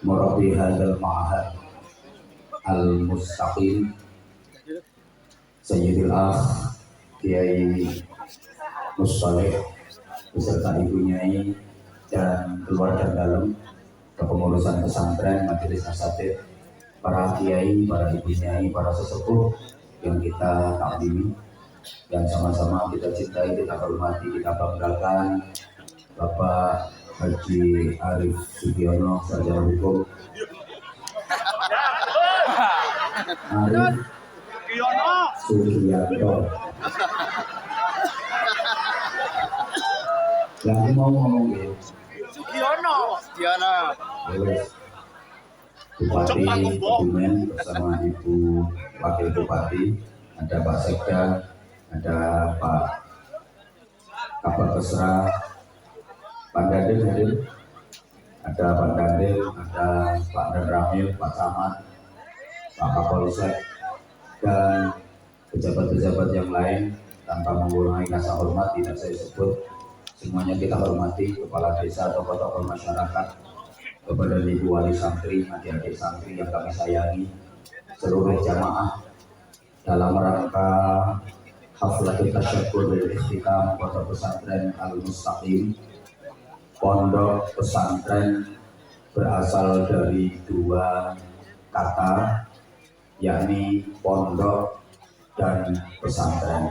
murabi hadzal ma'had al-mustaqim Sayyidil Akh Kiai Mustaleh beserta Ibu Nyai dan keluarga dalam kepengurusan pesantren, majelis asatidz, para kiai, para ibu nyai, para sesepuh yang kita takdimi dan sama-sama kita cintai, kita hormati, kita banggakan Bapak Haji Arif Sugiono, sarjana hukum. Arif Sugiyanto. Yang mau ngomong ya. Sugiono. Bupati Kebumen bersama Ibu Wakil Bupati, ada Pak Sekda, ada Pak Kabak Kesra, Pak Dandim hadir, ada Pak Dandim, ada Pak Ramil, Pak Camat, Pak Kapolsek, dan pejabat-pejabat yang lain. Tanpa mengurangi rasa hormat tidak saya sebut, semuanya kita hormati, kepala desa, tokoh-tokoh masyarakat, kepada Ibu Wali Santri, adik-adik santri yang kami sayangi, seluruh jamaah dalam rangka haflatul tasyakkur bil ikhtikam Pondok Pesantren Al-Mustaqim. Pondok pesantren berasal dari dua kata, yakni pondok dan pesantren.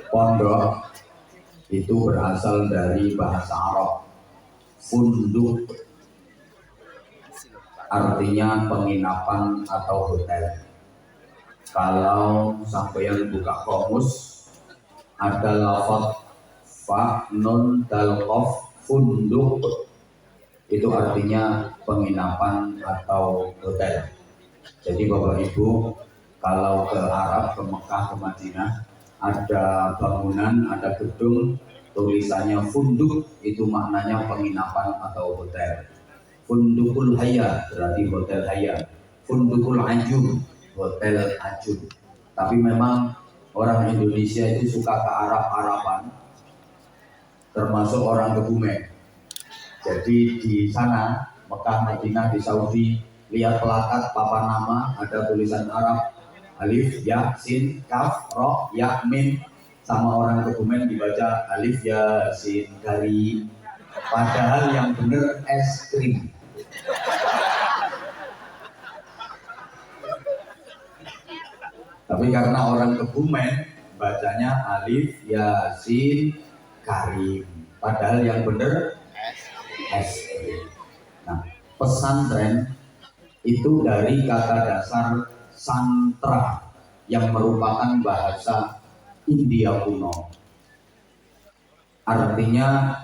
Pondok itu berasal dari bahasa Arab, funduk, artinya penginapan atau hotel. Kalau sampeyan buka kamus, ada lafaz fa nun dal qaf funduk, itu artinya penginapan atau hotel. Jadi Bapak Ibu, kalau ke Arab, ke Mekah, ke Madinah, ada bangunan, ada gedung, tulisannya funduk, itu maknanya penginapan atau hotel. Fundukul Haya berarti hotel Haya. Fundukul Ajun, hotel Ajun. Tapi memang orang Indonesia itu suka ke Arab-Araban, termasuk orang Kebumen. Jadi di sana, Mekah, Madinah, di Saudi, lihat plakat papan nama, ada tulisan Arab, alif, ya, sin, kaf, ro, ya, min. Sama orang Kebumen dibaca alif, ya, sin, kari. Padahal yang bener es krim. Tapi karena orang Kebumen bacanya alif, ya, sin, karim. Padahal yang bener es krim. Nah, pesantren itu dari kata dasar santra yang merupakan bahasa India kuno. Artinya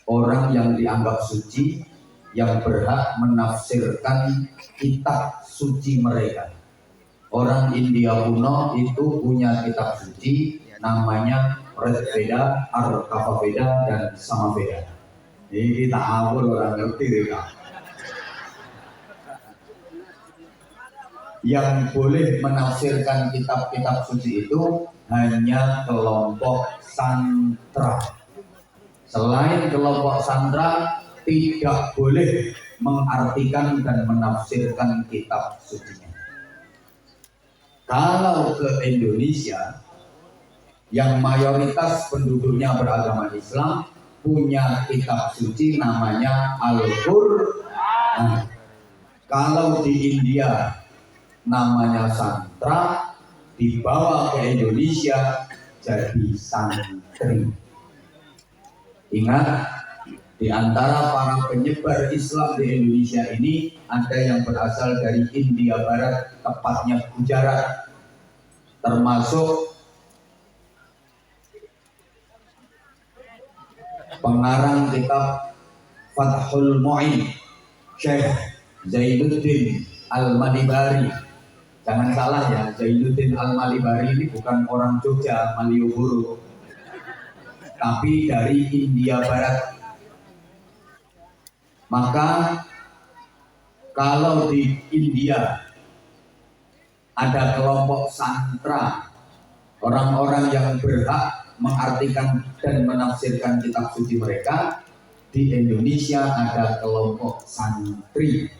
orang yang dianggap suci, yang berhak menafsirkan kitab suci mereka. Orang India kuno itu punya kitab suci namanya Rig Veda, Arka Veda, dan Sama Veda. Ini kita awal orang ngerti ya. Yang boleh menafsirkan kitab-kitab suci itu hanya kelompok santra. Selain kelompok santra tidak boleh mengartikan dan menafsirkan kitab sucinya. Kalau ke Indonesia yang mayoritas penduduknya beragama Islam, punya kitab suci namanya Al-Qur'an. Kalau di India namanya santra, dibawa ke Indonesia jadi santri. Ingat, di antara para penyebar Islam di Indonesia ini ada yang berasal dari India Barat, tepatnya Gujarat, termasuk pengarang kitab Fathul Mu'in, Syekh Zainuddin Al-Malibari. Jangan salah ya, Zainuddin Al-Malibari ini bukan orang Jogja, Malioboro, tapi dari India Barat. Maka kalau di India ada kelompok santra, orang-orang yang berhak mengartikan dan menafsirkan kitab suci mereka, di Indonesia ada kelompok santri.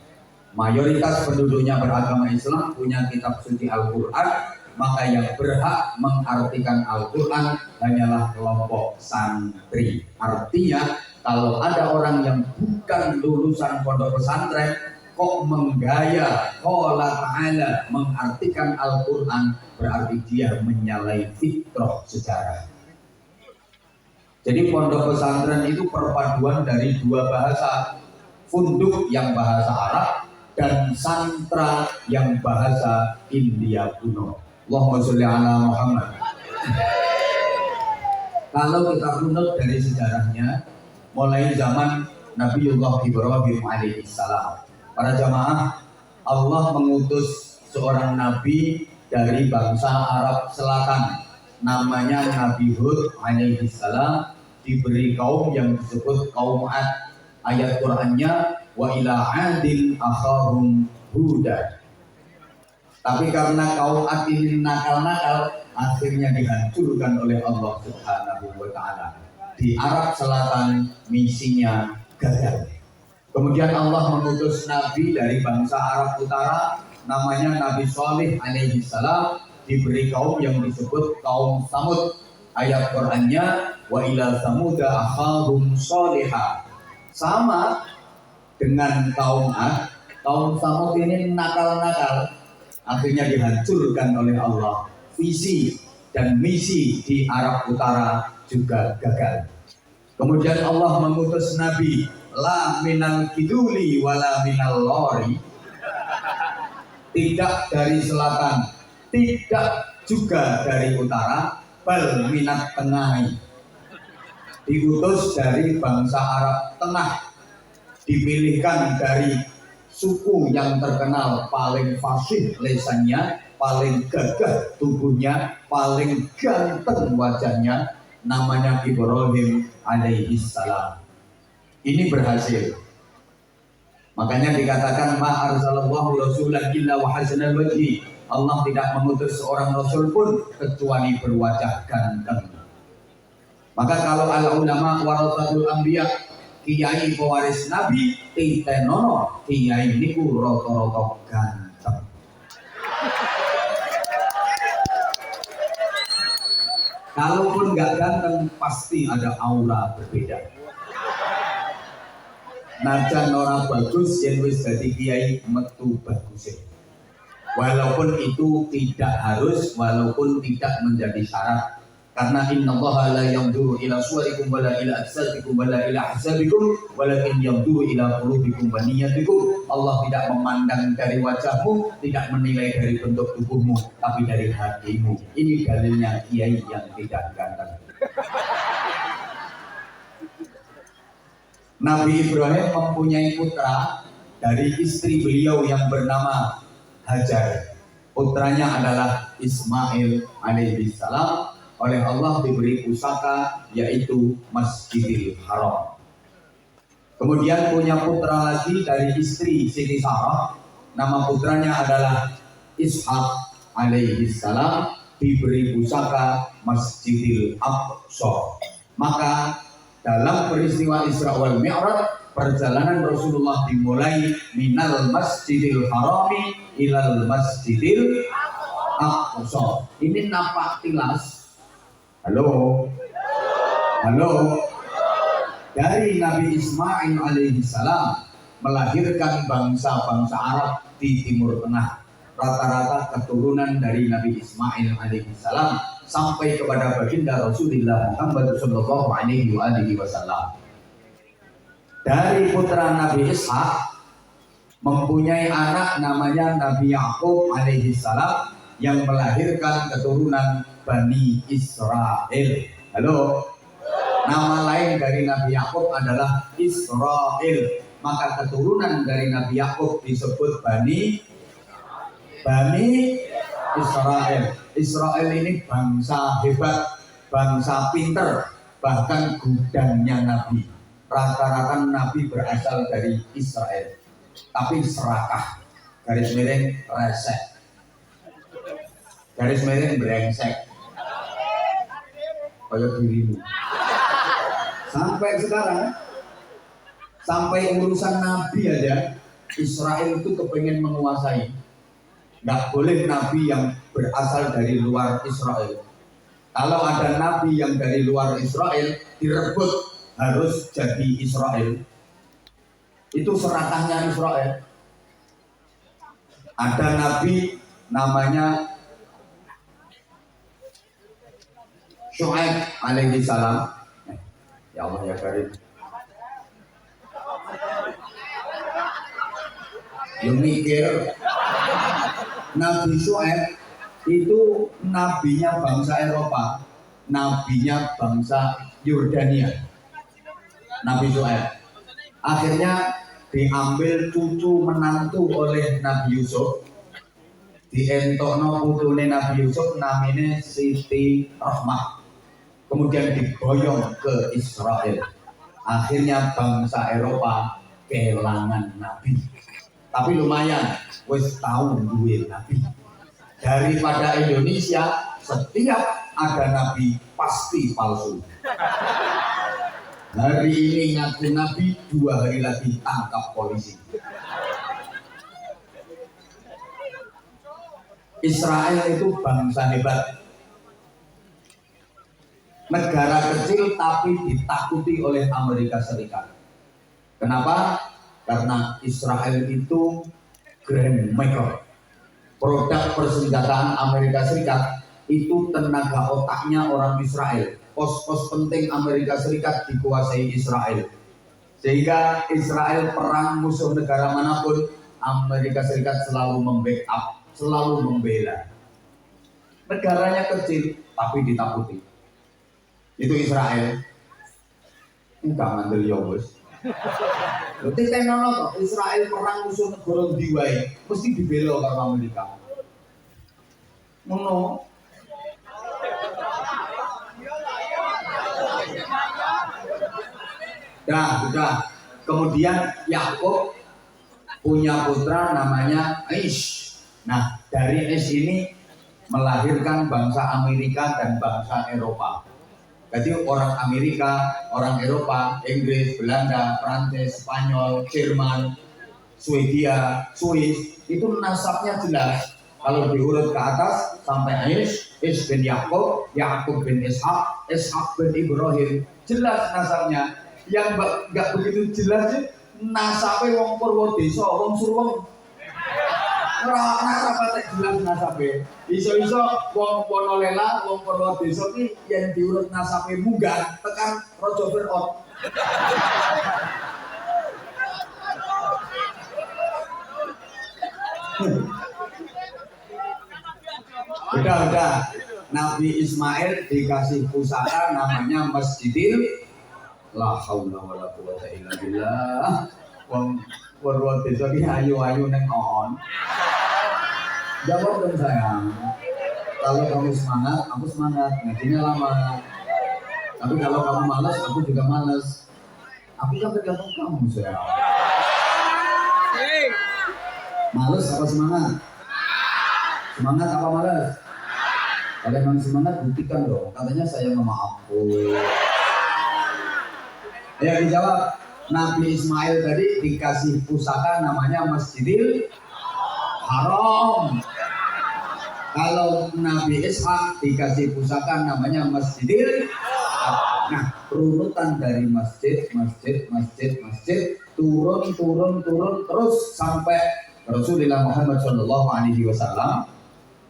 Mayoritas penduduknya beragama Islam, punya kitab suci Al-Quran, maka yang berhak mengartikan Al-Quran hanyalah kelompok santri. Artinya kalau ada orang yang bukan lulusan pondok pesantren kok menggaya qala ta'ala mengartikan Al-Quran, berarti dia menyalahi fitrah sejarah. Jadi pondok pesantren itu perpaduan dari dua bahasa, funduk yang bahasa Arab dan santra yang bahasa India kuno. Allahumma sholli ala Muhammad. Kalau kita runut dari sejarahnya, mulai zaman Nabiullah Ibrahim alaihissalam, para jamaah, Allah mengutus seorang nabi dari bangsa Arab Selatan, namanya Nabi Hud alaihissalam, diberi kaum yang disebut kaum Ad. Ayat Qur'annya wa ila adin akhahum huda. Tapi karena kaum Ad ini nakal-nakal, akhirnya dihancurkan oleh Allah Subhanahu wa taala. Di Arab Selatan misinya gagal. Kemudian Allah mengutus nabi dari bangsa Arab Utara, namanya Nabi Shalih alaihissalam, diberi kaum yang disebut kaum Samud. Ayat Qur'annya wa ila samuda akhahum shalihah. Sama dengan kaum Ad, kaum Samud ini nakal-nakal, akhirnya dihancurkan oleh Allah. Visi dan misi di Arab Utara juga gagal. Kemudian Allah mengutus Nabi la minal kiduli wala minal lori, tidak dari selatan, tidak juga dari utara, bal minat tengah. Diutus dari bangsa Arab Tengah, dipilihkan dari suku yang terkenal paling fasih lesannya, paling gagah tubuhnya, paling ganteng wajahnya, namanya Ibrahim alaihissalam. Ini berhasil. Makanya dikatakan ma arsalallahu rasulan illa wa hasanal wajhi. Allah tidak mengutus seorang rasul pun kecuali berwajah ganteng. Maka kalau al ulama warasatul anbiya, kiai pewaris nabi, titenono kiai niku rata-rata ganteng. Kalaupun nggak ganteng, pasti ada aura berbeda. Najan orang bagus yang wis dadi kiai metu bagus. Walaupun itu tidak harus, walaupun tidak menjadi syarat. Karena innallaha la yanzuru ila suwarikum wala ila ajsadikum wala ila ahsabikum walakin yanzuru ila qulubikum wa niyyatikum. Allah tidak memandang dari wajahmu, tidak menilai dari bentuk tubuhmu, tapi dari hatimu. Ini dalilnya kiai yang tidak ganteng. Nabi Ibrahim mempunyai putra dari istri beliau yang bernama Hajar. Putranya adalah Ismail alaihissalam. Oleh Allah diberi pusaka yaitu Masjidil Haram. Kemudian punya putra lagi dari istri Siti Sarah, nama putranya adalah Ishak alaihissalam, diberi pusaka Masjidil Aqsa. Maka dalam peristiwa Isra wal Mi'raj, perjalanan Rasulullah dimulai minal Masjidil Harami ilal Masjidil Aqsa. Ini nampak tilas. Halo. Dari Nabi Ismail alaihissalam melahirkan bangsa-bangsa Arab di Timur Tengah. Rata-rata keturunan dari Nabi Ismail alaihissalam sampai kepada baginda Rasulullah Muhammad sallallahu alaihi wasallam. Dari putra Nabi Ishak mempunyai anak namanya Nabi Yakub alaihissalam yang melahirkan keturunan Bani Israel. Halo. Nama lain dari Nabi Yakub adalah Israel. Maka keturunan dari Nabi Yakub disebut Bani Israel. Israel ini bangsa hebat, bangsa pinter, bahkan gudangnya Nabi. Rata-rata Nabi berasal dari Israel, tapi serakah, garis miring resek, garis miring brengsek, kayak dirimu. Sampai sekarang Sampai urusan nabi aja Israel itu kepengen menguasai. Nggak boleh nabi yang berasal dari luar Israel. Kalau ada nabi yang dari luar Israel direbut harus jadi Israel. Itu serakahnya Israel. Ada nabi namanya Syuaib alaihi salam. Ya Allah ya Karim. Lu mikir Nabi Syuaib itu nabinya bangsa Eropa, nabinya bangsa Yordania. Nabi Syuaib akhirnya diambil cucu menantu oleh Nabi Yusuf, dientokno putune Nabi Yusuf namanya Siti Rahmah, kemudian diboyong ke Israel. Akhirnya bangsa Eropa kehilangan nabi. Tapi lumayan, wes tahu duwe nabi. Daripada Indonesia setiap ada nabi pasti palsu. Hari ini ngaku nabi, 2 hari lagi tangkap polisi. Israel itu bangsa hebat. Negara kecil tapi ditakuti oleh Amerika Serikat. Kenapa? Karena Israel itu grand maker. Produk persenjataan Amerika Serikat itu tenaga otaknya orang Israel. Pos-pos penting Amerika Serikat dikuasai Israel. Sehingga Israel perang musuh negara manapun, Amerika Serikat selalu membackup, selalu membela. Negaranya kecil tapi ditakuti. Itu Israel. Enggak ngandel ya bos. Berarti teknologi Israel perang musuh negara diwai mesti dibela karo Amerika. Ngono. Udah. Kemudian Yakub punya putra namanya Aish. Nah, dari Aish ini melahirkan bangsa Amerika dan bangsa Eropa. Jadi orang Amerika, orang Eropa, Inggris, Belanda, Prancis, Spanyol, Jerman, Swedia, Swiss itu nasabnya jelas. Kalau diurut ke atas sampai Aish bin Yakub, Yakub bin Ishak, Ishak bin Ibrahim, jelas nasabnya. Yang nggak begitu jelas sih nasabnya wong Purwodeso, wong Surweng. Nasabnya jelas nasabnya. Iso-iso wong Wonolela, wong Purwodeso ki yang diurut nasabnya munggah tekan Raja Fir'aun. Udah. Nabi Ismail dikasih pusaka namanya Masjidil La haula wala quwwata illa billah. Wong Purwodeso ki ayu-ayu neng on. Jawab dong sayang. Kalau kamu semangat, aku semangat. Ngajinya lama. Tapi kalau kamu malas, aku juga malas. Aku kan tergantung kamu sayang. Malas apa semangat? Semangat apa malas? Kalau memang semangat buktikan dong. Katanya saya sama aku. Ya dijawab. Nabi Ismail tadi dikasih pusaka namanya Masjidil Haram. Kalau Nabi Ishak dikasih pusaka namanya Masjidil. Nah, urutan dari masjid turun terus sampai Rasulullah Muhammad SAW.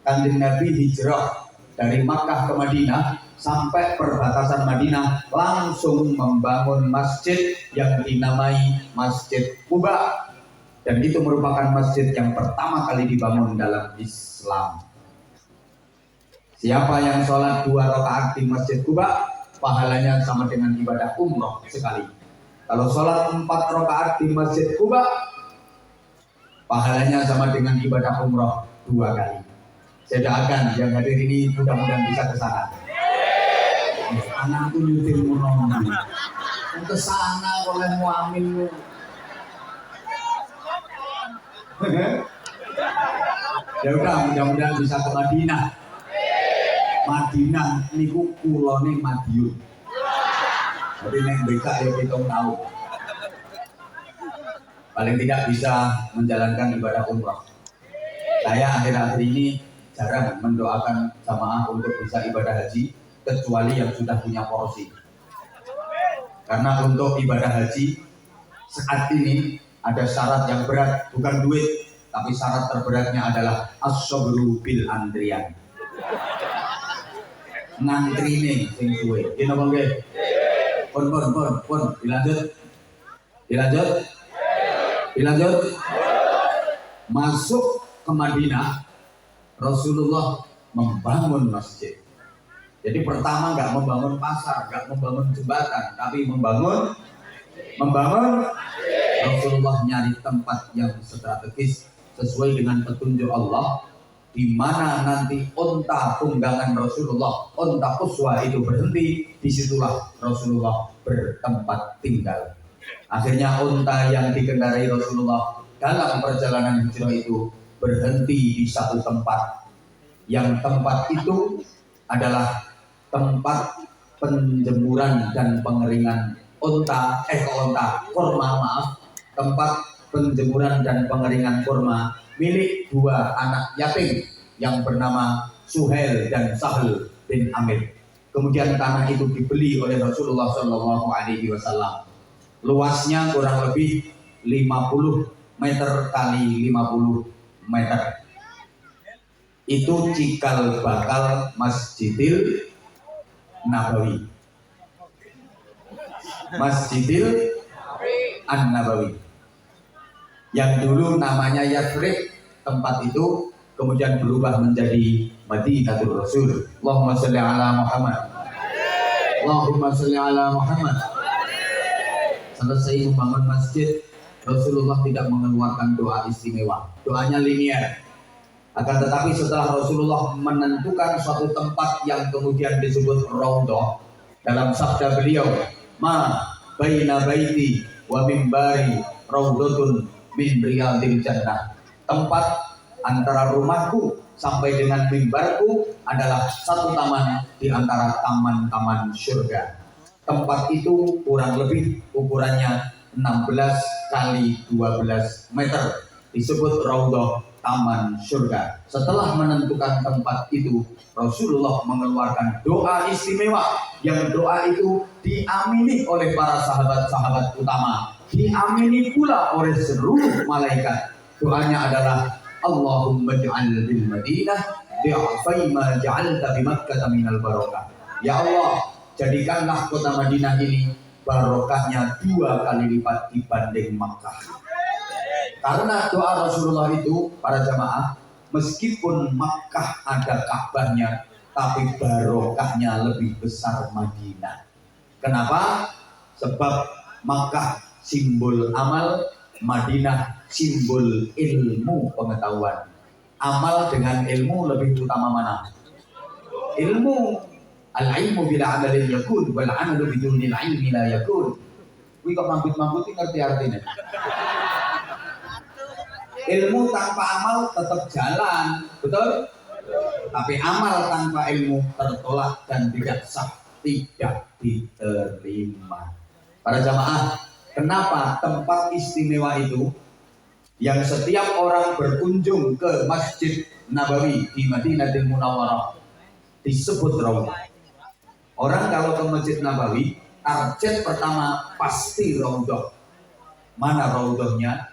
Kanjeng Nabi hijrah dari Makkah ke Madinah sampai perbatasan Madinah langsung membangun masjid yang dinamai Masjid Quba. Dan itu merupakan masjid yang pertama kali dibangun dalam Islam. Siapa yang sholat 2 rakaat di Masjid Quba, pahalanya sama dengan ibadah umroh sekali. Kalau sholat 4 rakaat di Masjid Quba, pahalanya sama dengan ibadah umroh 2 kali. Saya doakan yang hadir ini mudah-mudahan bisa ke sana. Anakku nyutir munonan. Ke sana oleh muamin. Ya udah, mudah-mudahan bisa ke Madinah. Madinah niku kulone Madiun. Jadi neng becak ya kita tahu. paling tidak bisa menjalankan ibadah umrah. Saya akhir-akhir ini jarang mendoakan jamaah untuk bisa ibadah haji kecuali yang sudah punya porsi. Karena untuk ibadah haji saat ini ada syarat yang berat, bukan duit, tapi syarat terberatnya adalah as-sabru bil antrian. Ngantri nih sing suwe. Gini apa nggih? Pun, dilanjut. Masuk ke Madinah, Rasulullah membangun masjid. Jadi pertama nggak membangun pasar, nggak membangun jembatan, tapi membangun. Rasulullah nyari tempat yang strategis sesuai dengan petunjuk Allah, di mana nanti unta tunggangan Rasulullah, unta Quswa itu berhenti, disitulah Rasulullah bertempat tinggal. Akhirnya unta yang dikendarai Rasulullah dalam perjalanan hijrah itu berhenti di satu tempat, yang tempat itu adalah tempat penjemuran dan pengeringan tempat penjemuran dan pengeringan kurma milik dua anak yatim yang bernama Suhail dan Sahal bin Amir. Kemudian tanah itu dibeli oleh Rasulullah Shallallahu Alaihi Wasallam. Luasnya kurang lebih 50 meter kali 50 meter. Itu cikal bakal Masjidil Nabawi. Masjidil An-Nabawi. Yang dulu namanya Yathrib, tempat itu kemudian berubah menjadi Madinatul Rasul. Allahumma sholli ala Muhammad. Allahumma sholli ala Muhammad. Selesai membangun masjid, Rasulullah tidak mengeluarkan doa istimewa. Doanya linier. Akan tetapi setelah Rasulullah menentukan suatu tempat yang kemudian disebut Raudhah, dalam sabda beliau, ma baina baiti wa mimbari raudhatun min riyadil jannah. Tempat antara rumahku sampai dengan mimbarku adalah satu taman di antara taman-taman surga. Tempat itu kurang lebih ukurannya 16 kali 12 meter, disebut Raudhah, taman surga. Setelah menentukan tempat itu, Rasulullah mengeluarkan doa istimewa, yang doa itu diamini oleh para sahabat-sahabat utama, diamini pula oleh seluruh malaikat. Doanya adalah Allahumma ja'al bil Madinah bi'afai ma ja'alta bi Makkah minal barakah. Ya Allah, jadikanlah kota Madinah ini barokahnya 2 kali lipat dibanding Makkah. Karena doa Rasulullah itu, para jamaah, meskipun Makkah ada Ka'bahnya, tapi barokahnya lebih besar Madinah. Kenapa? Sebab Makkah simbol amal, Madinah simbol ilmu pengetahuan. Amal dengan ilmu lebih utama mana? Ilmu. Al-ilmu bila amalin yakun, wal amalu bidunil ilmi la yakun. Wih kok mambut-mambutin ngerti artinya? Ilmu tanpa amal tetap jalan, betul? Tapi amal tanpa ilmu tertolak dan tidak sah, tidak diterima. Para jamaah, kenapa tempat istimewa itu yang setiap orang berkunjung ke Masjid Nabawi di Madinatul Munawwarah disebut Raudhah? Orang kalau ke Masjid Nabawi, target pertama pasti Raudhah. Mana Raudhahnya?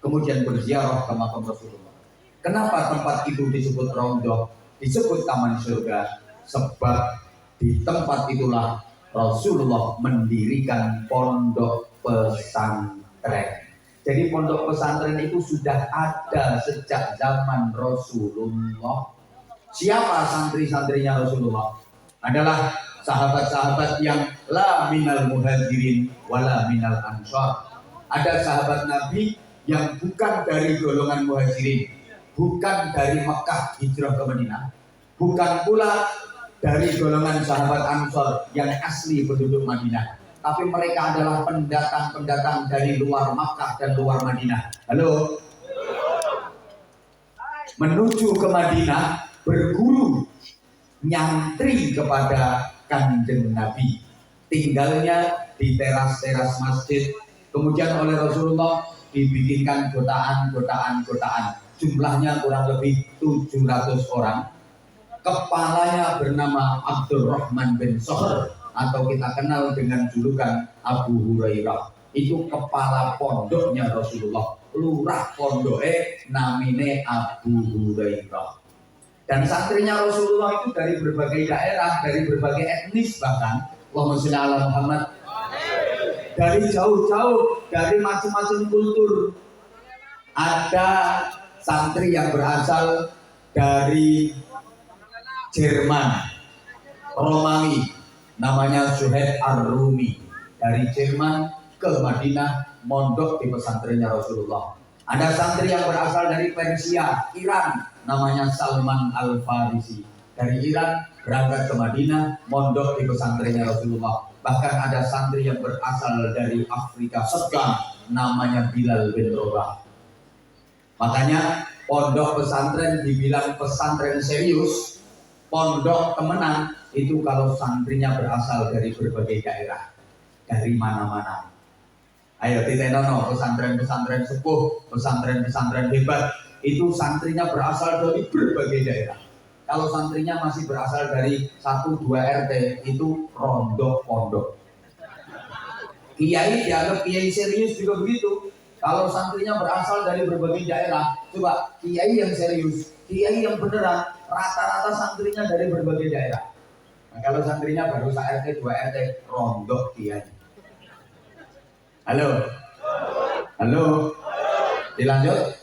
Kemudian berziarah ke makam Rasulullah. Kenapa tempat itu disebut Raudhah, disebut taman surga? Sebab di tempat itulah Rasulullah mendirikan pondok pesantren. Jadi pondok pesantren itu sudah ada sejak zaman Rasulullah. Siapa santri-santrinya Rasulullah? Adalah sahabat-sahabat yang la minal muhajirin wala minal ansar. Ada sahabat Nabi yang bukan dari golongan muhajirin, bukan dari Mekah hijrah ke Madinah, bukan pula dari golongan sahabat Ansor yang asli penduduk Madinah, tapi mereka adalah pendatang-pendatang dari luar Makkah dan luar Madinah. Halo? Menuju ke Madinah, berguru, nyantri kepada Kanjeng Nabi. Tinggalnya di teras-teras masjid. Kemudian oleh Rasulullah dibikinkan gotaan. Jumlahnya kurang lebih 700 orang. Kepalanya bernama Abdurrahman bin Sohr atau kita kenal dengan julukan Abu Hurairah. Itu kepala pondoknya Rasulullah. Lurah pondoke namine Abu Hurairah. Dan santrinya Rasulullah itu dari berbagai daerah, dari berbagai etnis bahkan. Allahumma sholli ala Muhammad. Dari jauh-jauh, dari macam-macam kultur. Ada santri yang berasal dari Jerman, Romawi, namanya Suhaib Ar-Rumi. Dari Jerman ke Madinah, mondok di pesantrennya Rasulullah. Ada santri yang berasal dari Persia, Iran, namanya Salman Al-Farisi. Dari Iran berangkat ke Madinah, mondok di pesantrennya Rasulullah. Bahkan ada santri yang berasal dari Afrika Selatan, namanya Bilal bin Rabah. Makanya pondok pesantren dibilang pesantren serius, pondok temenan itu kalau santrinya berasal dari berbagai daerah, dari mana-mana. Ayo ditenono pesantren-pesantren sepuh, pesantren-pesantren hebat, itu santrinya berasal dari berbagai daerah. Kalau santrinya masih berasal dari 1-2 RT, itu rondo pondok. Kiai dianggap kiai serius juga begitu. Kalau santrinya berasal dari berbagai daerah, coba kiai yang serius, kiai yang beneran, rata-rata santrinya dari berbagai daerah. Nah, kalau santrinya baru 1 RT, 2 RT, rondo kiai. Halo? Halo? Dilanjut?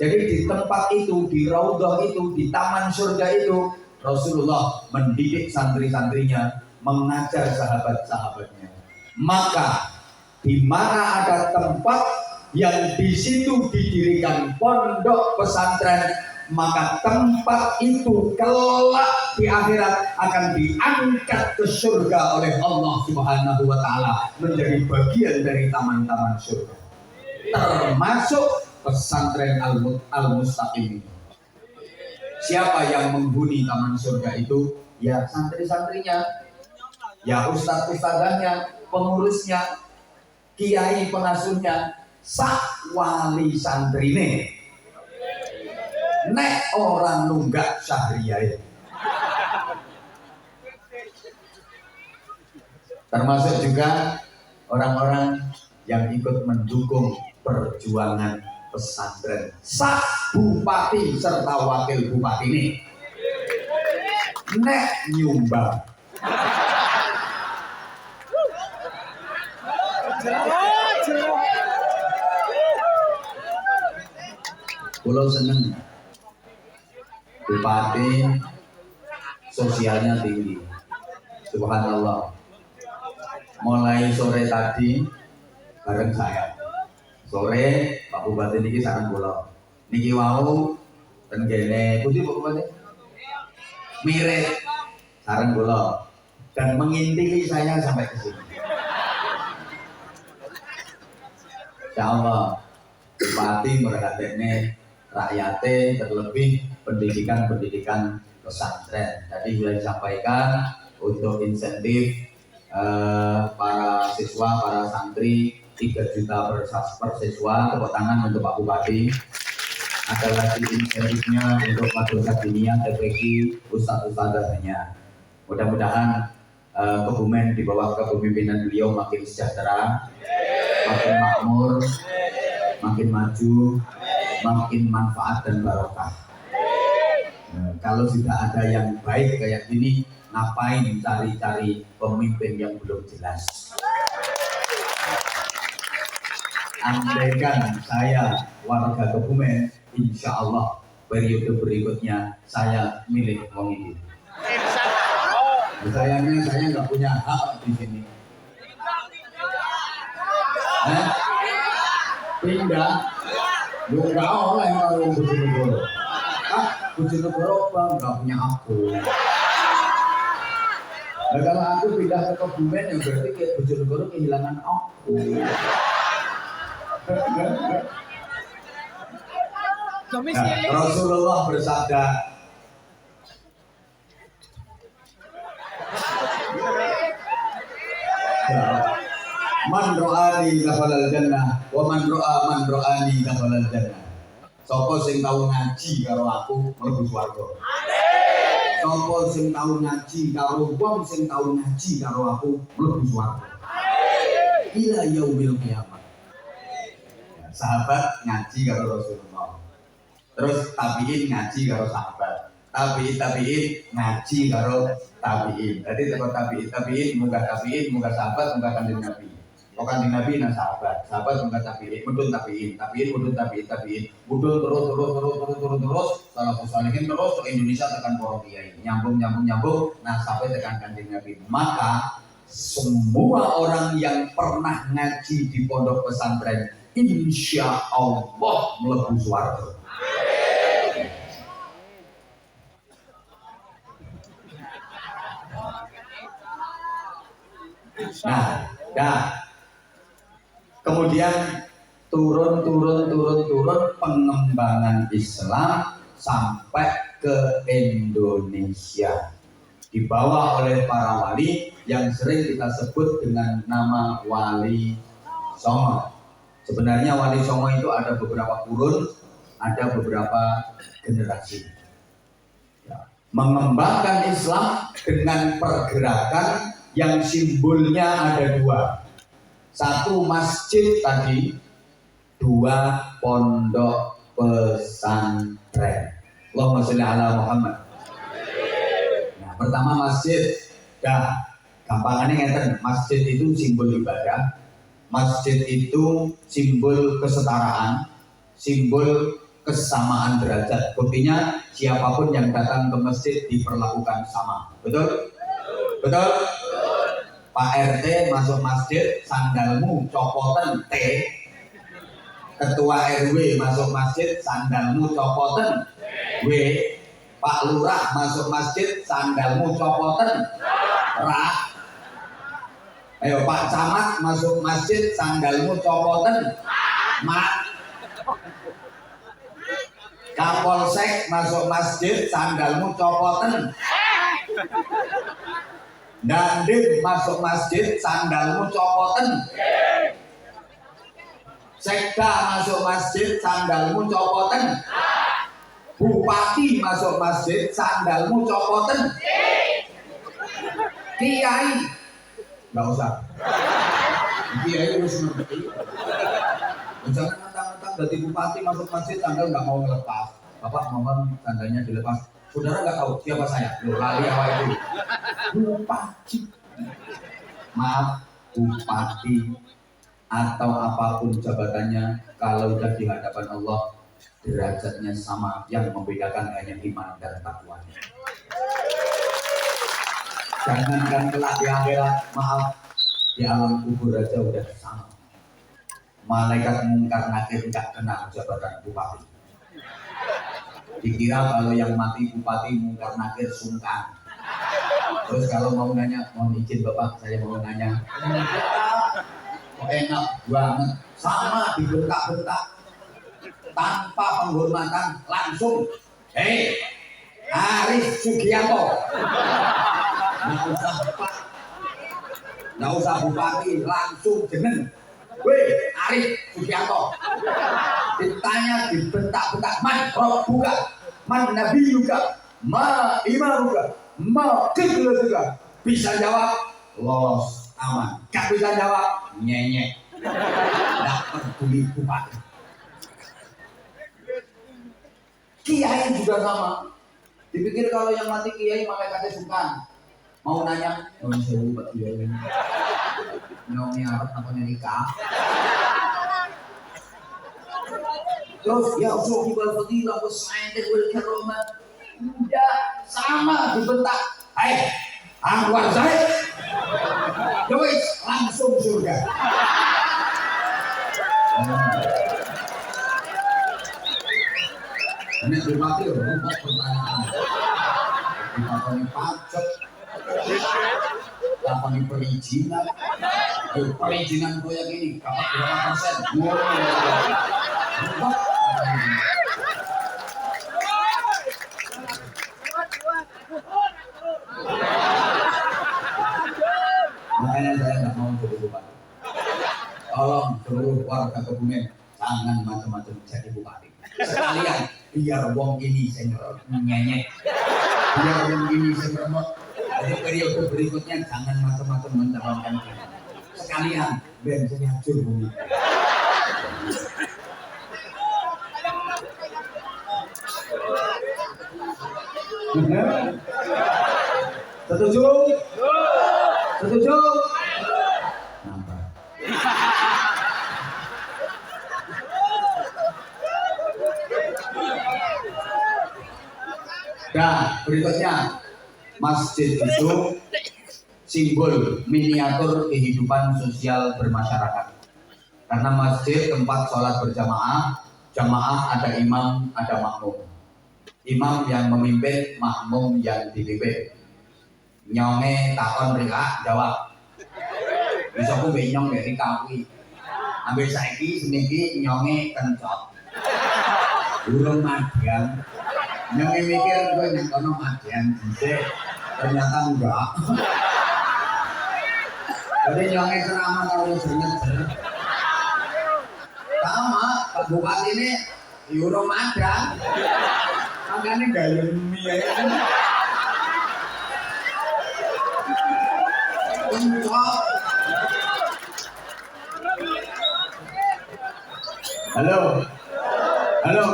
Jadi di tempat itu, di raudhah itu, di taman surga itu, Rasulullah mendidik santri-santrinya, mengajar sahabat-sahabatnya. Maka di mana ada tempat yang di situ didirikan pondok pesantren, maka tempat itu kelak di akhirat akan diangkat ke surga oleh Allah Subhanahu wa taala menjadi bagian dari taman-taman surga. Termasuk pesantren Al-Mustaqim ini. Siapa yang menghuni taman surga itu? Ya santri-santrinya, ya ustadz-ustadzanya, pengurusnya, kiai pengasuhnya, sak wali santrine. Nek orang nunggak Syahriyain. Termasuk juga orang-orang yang ikut mendukung perjuangan pesantren. Sak bupati serta wakil bupati ini nek nyumbang. Pulau seneng bupati sosialnya tinggi, subhanallah. Mulai sore tadi bareng saya, sore Pak Bupati niki saran kula niki wau tenggene putih Pak Bupati mirip saran kula dan mengintili saya sampai ke sini. Insyaallah Bupati merhatekne rakyatnya, terlebih pendidikan pesantren. Tadi sudah disampaikan untuk insentif para siswa, para santri 3 juta per siswa. Tepuk tangan untuk Pak Bupati. Ada lagi insentifnya untuk madrasah diniyah, TPQ, ustadz-ustadzanya. Mudah-mudahan Kebumen di bawah kepemimpinan beliau makin sejahtera, makin makmur, makin maju, makin manfaat dan barokah. Kalau sudah ada yang baik kayak gini, ngapain cari-cari pemimpin yang belum jelas? Andaikan saya warga Kebumen, insya Allah periode berikutnya saya milih wong ini. Sayangnya saya nggak punya hak di sini. Pindah. Lu nggak oleh kalau Bojonegoro. Bojonegoro bang nggak punya aku. Nah, kalau aku pindah ke Kebumen ya berarti kayak Bojonegoro kehilangan aku. Nah, Rasulullah bersabda, Man ro'ani dakhalal jannah wa man ro'ani dakhalal jannah. Sapa sing tau ngaji karo aku mlebu swarga. Sapa sing tau ngaji karo wong sing tau ngaji karo aku mlebu swarga. Ila yaumil kiamat. Sahabat ngaji karo Rasulullah. Terus tabiin ngaji karo sahabat. Tabiin ngaji karo tabiin. Tadi teko tabiin munggah sahabat, munggah kanjeng Nabi. Kok kanjeng Nabi nang sahabat munggah tabiin, mudun tabiin, mudun terus salafus salihin terus ke Indonesia tekan para kiai. Nyambung. Nah sampai tekan kanjeng Nabi. Maka semua orang yang pernah ngaji di pondok pesantren insya Allah mlebu swarga. Nah, kemudian turun pengembangan Islam sampai ke Indonesia, dibawa oleh para wali yang sering kita sebut dengan nama Wali Songo. Sebenarnya Wali Songo itu ada beberapa kurun, ada beberapa generasi. Mengembangkan Islam dengan pergerakan yang simbolnya ada dua. Satu masjid tadi, dua pondok pesantren. Allahumma sholli ala Muhammad. Nah, pertama masjid. Gampangannya ngeten, masjid itu simbol ibadah. Masjid itu simbol kesetaraan, simbol kesamaan derajat. Buktinya siapapun yang datang ke masjid diperlakukan sama. Betul? Pak RT masuk masjid sandalmu copoten T. Ketua RW masuk masjid sandalmu copoten W. Pak Lurah masuk masjid sandalmu copoten Ra. Ayo Pak Camat masuk masjid sandalmu copoten Mat. Kapolsek masuk masjid sandalmu copoten. Dandim masuk masjid sandalmu copoten. Sekda masuk masjid sandalmu copoten. Bupati masuk masjid sandalmu copoten. Kiai nggak usah. Kiai harus ngerti. Jangan mentang-mentang dari bupati masuk masjid sandal nggak mau ngelepas. Bapak mohon sandalnya dilepas. Saudara nggak tahu siapa saya? Loh, lali apa itu? Bupati. Maaf, bupati atau apapun jabatannya, kalau sudah di hadapan Allah derajatnya sama, yang membedakan hanya iman dan takwanya. Jangankan kelak di akhirat, maaf, di alam kubur aja udah sama. Malaikat mungkar nakir nggak kenal jabatan bupati. Dikira kalau yang mati bupati mungkar nakir sungkan. Terus kalau mau nanya, mohon izin Bapak, saya mau nanya. Kok enak banget, sama dibentak-bentak tanpa penghormatan langsung. Hei, Aris Sugianto. Nggak usah Pak, nggak usah bupati, langsung jeneng. Weh, Aris Sugianto. Ditanya dibentak-bentak, man Rabbuka, man Nabiyuka, ma imamuka, ma qiblatika. Bisa jawab, lolos, aman. Gak bisa jawab, nyenyek. Nggak peduli bupati. Kiai juga sama. Dipikir kalau yang mati kiai malaikatnya sungkan. Mau nanya, oh saya lupa kiai. Nyongnya harap namanya nikah. Terus ya Sohi wal fadilah wa sa'adah wal karamah. Udah sama dibentak. Hai, Anwar Zaid. Yowis, langsung surga. Ini bermati untuk pertanyaan. Dilakoni pajak, dilakoni perizinan. Perizinan proyek ini dapat berapa persen? Makanya saya nggak mau jadi bupati. tolong seluruh warga Kebumen jangan macam-macam jadi bupati. Sekalian biar wong ini sing nyenyek, biar wong ini sing remuk. Jadi periode berikutnya jangan macam-macam mencalonkan diri. Sekalian ben sing hancur bumi. Setuju? Setuju? Nampak. Nah, berikutnya masjid itu simbol miniatur kehidupan sosial bermasyarakat. Karena masjid tempat sholat berjamaah, jamaah ada imam, ada makmum. Imam yang memimpin, makmum yang dipimpin. Nyonge takon rika jawab. Bisa aku benyong dari kawi. Ambil saiki seminggu nyonge kencot. Burung madang. Nyonge mikir gue yang kono madang bisa. Ternyata enggak. Jadi nyonge ceramah kalau jernet-jernet. Sama Pak Bupati ini burung madang. Makanya gaya mie ya. Halo. Halo.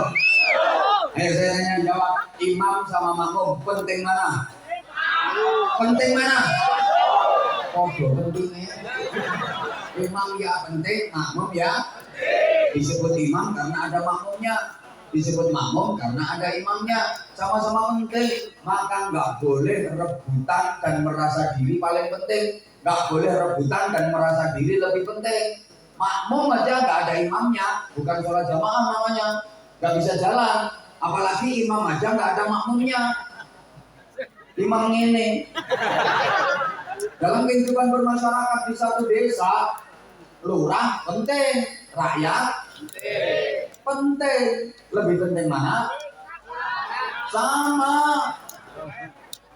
Saya tanya jawab, imam sama makmum penting mana? Penting mana? Oh, pentingnya. Imam ya penting, makmum ya. Disebut imam karena ada makmumnya. Disebut makmum karena ada imamnya. Sama-sama penting. Maka nggak boleh rebutan dan merasa diri paling penting. Nggak boleh rebutan dan merasa diri lebih penting. Makmum aja nggak ada imamnya, bukan sholat jamaah namanya, nggak bisa jalan. Apalagi imam aja nggak ada makmumnya. Imam ini dalam kehidupan bermasyarakat di satu desa, lurah penting, rakyat penting. Lebih penting mana?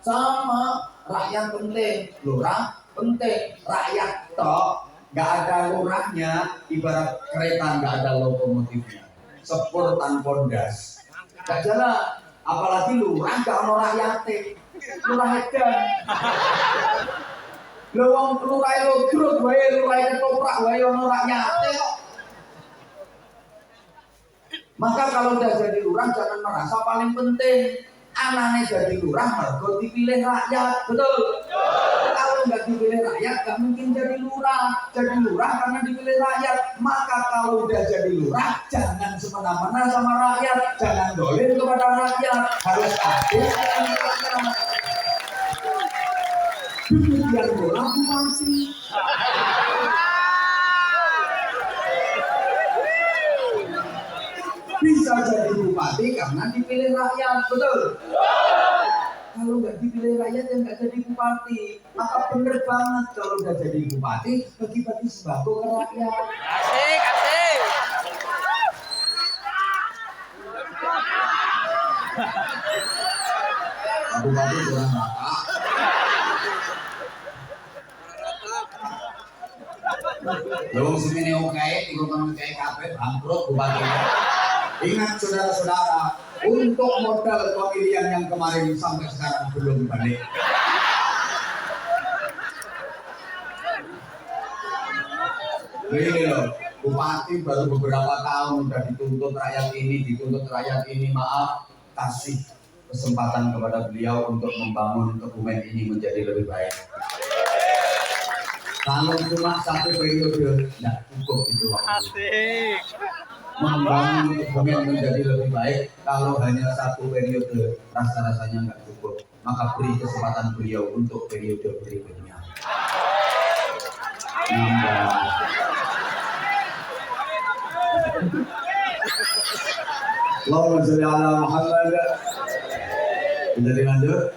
Sama rakyat penting, lurah penting, rakyat toh. Gak ada lurahnya, ibarat kereta gak ada lokomotifnya, sepur tanpa das, gak jalan. Apalagi lurah gak ada rakyatnya, lurah edan. Lawang lurah lodrut, wae lurah ketoprak, wae ono rakyatnya. Maka kalau udah jadi lurah jangan merasa paling penting. Anaknya jadi lurah mergo dipilih rakyat, betul? Kalau nggak dipilih rakyat nggak mungkin jadi lurah. Jadi lurah karena dipilih rakyat. Maka kalau udah jadi lurah jangan semena-mena sama rakyat, jangan dolim kepada rakyat, harus adil dengan rakyat. Demikian pula bupati. Bisa jadi bupati karena dipilih rakyat, betul? Kalau nggak dipilih rakyat ya nggak jadi bupati. Maka bener banget kalau udah jadi bupati bagi-bagi sembako ke rakyat. Asik, asik. Bupati kurang rata. Belum semene oke, ikutan kayak kafe bangkrut bupati. Ingat saudara-saudara, untuk modal pemilihan yang kemarin sampai sekarang belum balik. Ini loh, bupati baru beberapa tahun udah dituntut rakyat ini, maaf, kasih kesempatan kepada beliau untuk membangun Kebumen ini menjadi lebih baik. Kalau cuma satu periode, tidak cukup itu waktu. Membangun Kebumen menjadi lebih baik, kalau hanya satu periode, rasa-rasanya nggak cukup. Maka beri kesempatan beliau untuk periode berikutnya. Allahumma sholli ala Muhammad. Sudah dilanjut?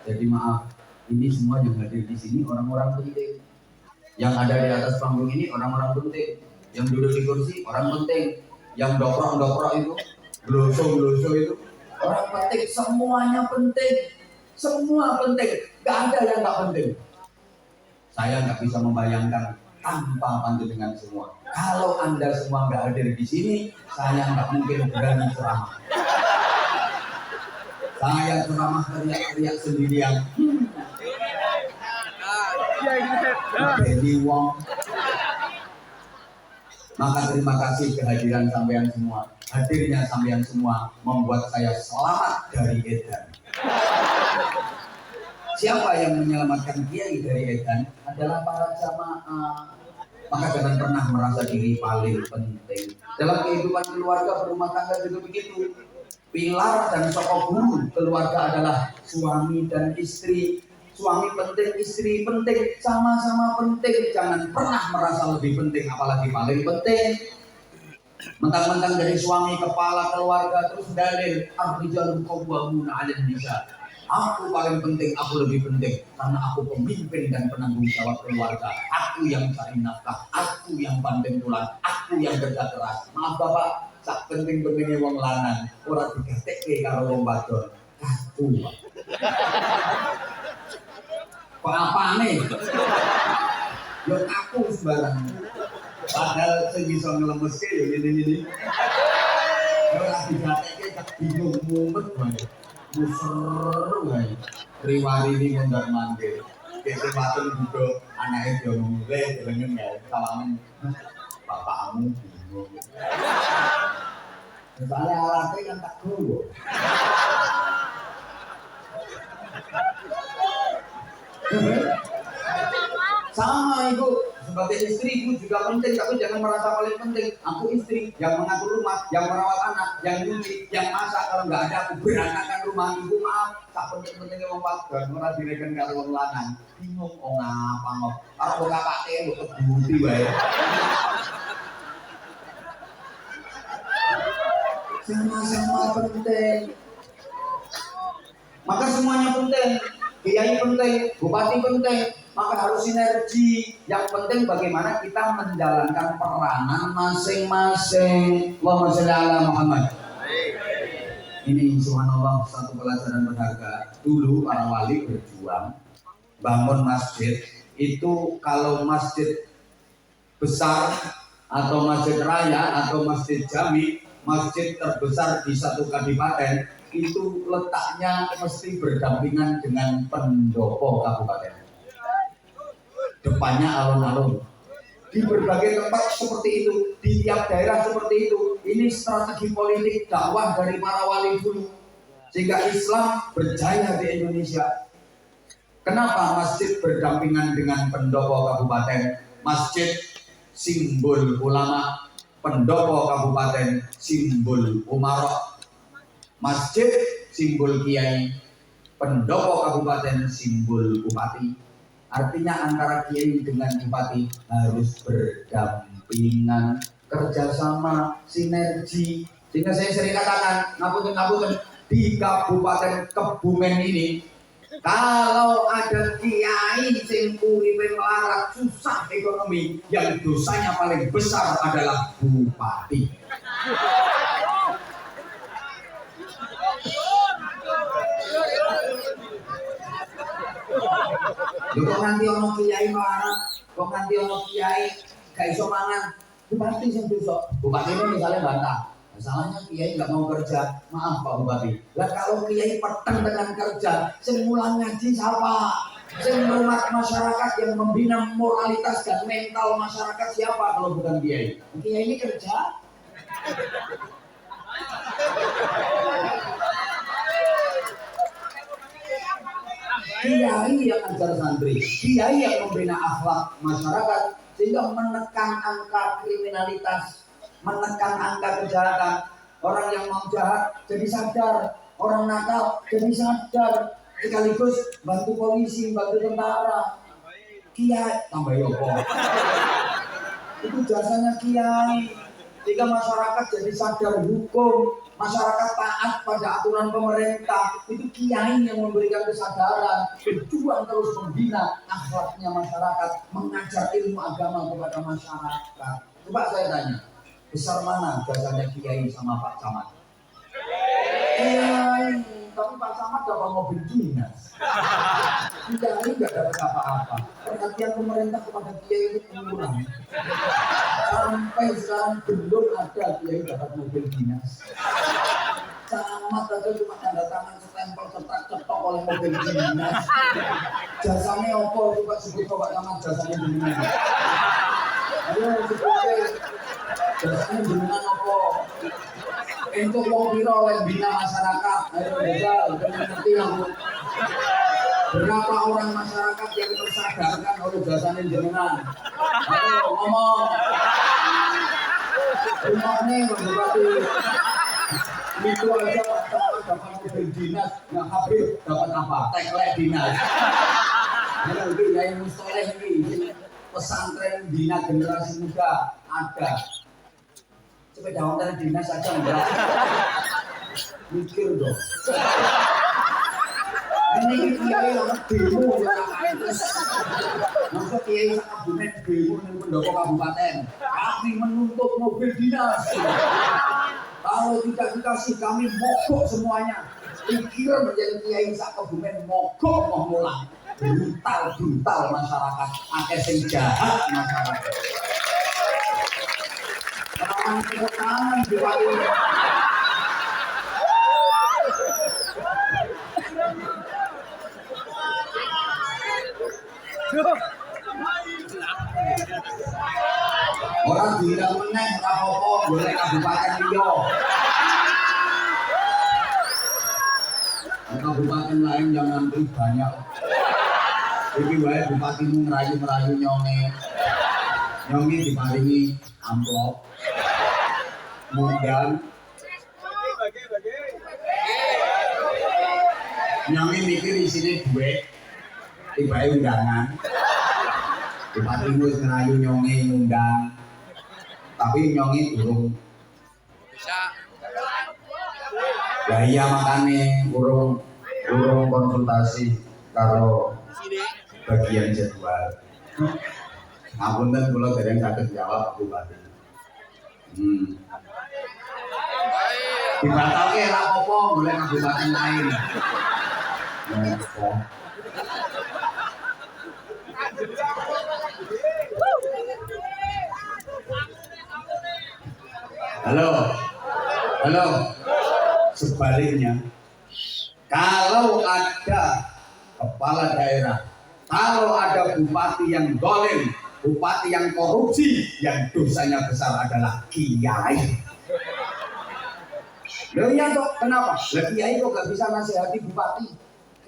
Jadi maaf, ini semua yang hadir di sini orang-orang penting. Yang ada di atas panggung ini orang-orang penting. Yang duduk di kursi orang penting. Yang dokrok itu, geloso itu orang penting. Semuanya penting. Semua penting. Gak ada yang gak penting. Saya nggak bisa membayangkan tanpa panjenengan semua. Kalau Anda semua nggak hadir di sini, saya nggak mungkin berani ceramah. Saya ceramah teriak-teriak sendirian. Jadi wong. Maka terima kasih kehadiran sampean semua. Hadirnya sampean semua membuat saya selamat dari edan. Siapa yang menyelamatkan kiai dari edan adalah para jamaah. Maka jangan pernah merasa diri paling penting. Dalam kehidupan keluarga berumah tangga juga begitu. Pilar dan sokok guru keluarga adalah suami dan istri. Suami penting, istri penting, sama-sama penting. Jangan pernah merasa lebih penting, apalagi paling penting. Mentang-mentang dari suami kepala keluarga terus dalil ar-rijalu qawwamuna 'alan nisa. Aku paling penting, aku lebih penting karena aku pemimpin dan penanggung jawab keluarga. Aku yang cari nafkah, aku yang banting tulang, aku yang kerja keras. Maaf Bapak, sak penting-pentingnya wong lanang ora digatekke karo wong wadon. Aku. Kok apane? Yo aku sembarang. Padahal sing iso ngelemeske yo ngene-ngene. Yo ora digatekke tak bingung mumet wae. Muser wae. Riwari iki ndak manggil. Kesempatan juga anaknya dia mulai dengan ya kalangan bapakmu bingung. Soalnya alatnya kan tak dulu. Sama ibu sebagai istri ibu juga penting, tapi jangan merasa paling penting. Aku istri yang mengatur rumah, yang merawat anak, yang nyuci, yang masak. Kalau nggak ada aku berantakan rumah ibu. Maaf, tak penting-pentingnya wong wadon ora direken karo wong lanang. Bingung oh ngapa ngop. Karo bapak teh kok kebuti wae. Sama-sama penting. Maka semuanya penting. Kiai penting, bupati penting, maka harus sinergi. Yang penting bagaimana kita menjalankan peranan masing-masing. Allahumma sholli ala Muhammad. Ini subhanallah satu pelajaran berharga. Dulu para wali berjuang bangun masjid itu, kalau masjid besar atau masjid raya atau masjid jami, masjid terbesar di satu kadipaten, itu letaknya mesti berdampingan dengan pendopo kabupaten. Depannya alun-alun. Di berbagai tempat seperti itu, di tiap daerah seperti itu. Ini strategi politik dakwah dari para wali dulu, sehingga Islam berjaya di Indonesia. Kenapa masjid berdampingan dengan pendopo kabupaten? Masjid simbol ulama, pendopo kabupaten simbol umarok. Masjid simbol kiai, pendopo kabupaten simbol bupati. Artinya antara kiai dengan bupati harus berdampingan, kerjasama, sinergi. Sehingga saya sering katakan, ngapunten di Kabupaten Kebumen ini, kalau ada kiai sing uripe melarat, susah ekonomi, yang dosanya paling besar adalah bupati. Kok nanti ono kiai melarat, kok nanti ono kiai gak iso mangan, bupati sing dosa. Bupati ini misalnya bantah, masalahnya kiai nggak mau kerja, maaf Pak Bupati. Lah kalau kiai peteng dengan kerja, sing mulang ngaji siapa? Sing merumat masyarakat yang membina moralitas dan mental masyarakat siapa kalau bukan kiai? Kiai ini kerja. Kiai yang ajar santri, kiai yang membina akhlak masyarakat sehingga menekan angka kriminalitas, menekan angka kejahatan. Orang yang mau jahat jadi sadar, orang nakal jadi sadar, sekaligus bantu polisi, bantu tentara. Kiai tambah yopo. Itu jasanya kiai. Jika masyarakat jadi sadar hukum, masyarakat taat pada aturan pemerintah, itu kiai yang memberikan kesadaran, berjuang terus membina akhlaknya masyarakat, mengajar ilmu agama kepada masyarakat. Coba saya tanya, besar mana jasanya kiai sama Pak Camat? Kiai. tapi Pak Samad dapat mobil dinas. Kiai nggak dapat apa-apa. Perhatian pemerintah kepada kiai itu kurang. Sampai sekarang belum ada kiai dapat mobil dinas. Camat aja cuma tanda tangan stempel cetak-cetok oleh mobil dinas. Jasanya opo coba sebut Pak Camat jasanya jenengan. Ayo sebutnya jasanya jenengan opo. Untuk wong pira oleh bina masyarakat. Ayo jajal dan ngerti aku. Berapa orang masyarakat yang tersadarkan oleh jasanya jenengan. Ayo ngomong. Rumahnya Bupati. Itu aja Pak Camat dapat mobil dinas, nggak habis dapat apa? Teklek dinas. Ini Yai Mustoleh ini pesantren bina generasi muda ada. Sepeda motor dinas aja enggak. Mikir dong. Ini kiai orang demo ya. Maksud kiai sak kabupaten demo ning pendopo kabupaten. Kami menuntut mobil dinas. Kalau tidak dikasih kami mogok semuanya. Pikir menjadi kiai sak kebumen mogok mau mulang. Brutal masyarakat, akeh sing jahat masyarakat. Tangan Bupati. Orang bilang meneh ora apa-apa golek kabupaten liya. Kabupaten lain jangan beri banyak. Iki wae bupatimu ngerayu-ngerayu nyonge. Nyonge diparingi amplop. Mundang. Nyonge mikir isine duit. Tibae undangan. Bupatimu wis ngerayu nyonge ngundang. Tapi nyonge durung bisa. Ya iya makane urung konsultasi karo bagian jadwal. Ngapunten kula dereng saged jawab Bupati. Dibatalke ora apa-apa golek kabupaten lain. Halo. Sebaliknya, kalau ada kepala daerah, kalau ada bupati yang zalim, bupati yang korupsi, yang dosanya besar adalah kiai. Loh iya kok, kenapa? Lah kiai kok gak bisa nasihati bupati?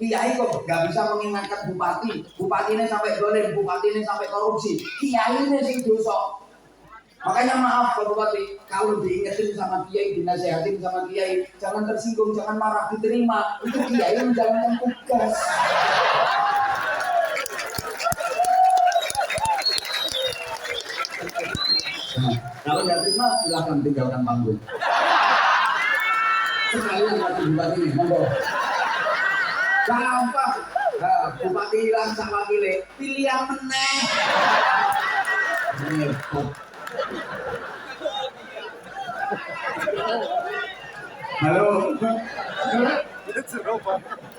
Kiai kok gak bisa mengingatkan bupati? Bupatinya sampai zalim, bupatinya sampai korupsi, kiai ini sing dosa. Makanya maaf Pak Bupati, kalau diingetin sama kiai, dinasihatin sama kiai, jangan tersinggung, jangan marah, diterima. Itu kiai menjalankan tugas. Nah, kalau nggak terima, silahkan tinggalkan panggung. Sekalian mati bupati ini, monggo. Gampang, bupati hilang sama wakile, pilih yang meneh. Halo.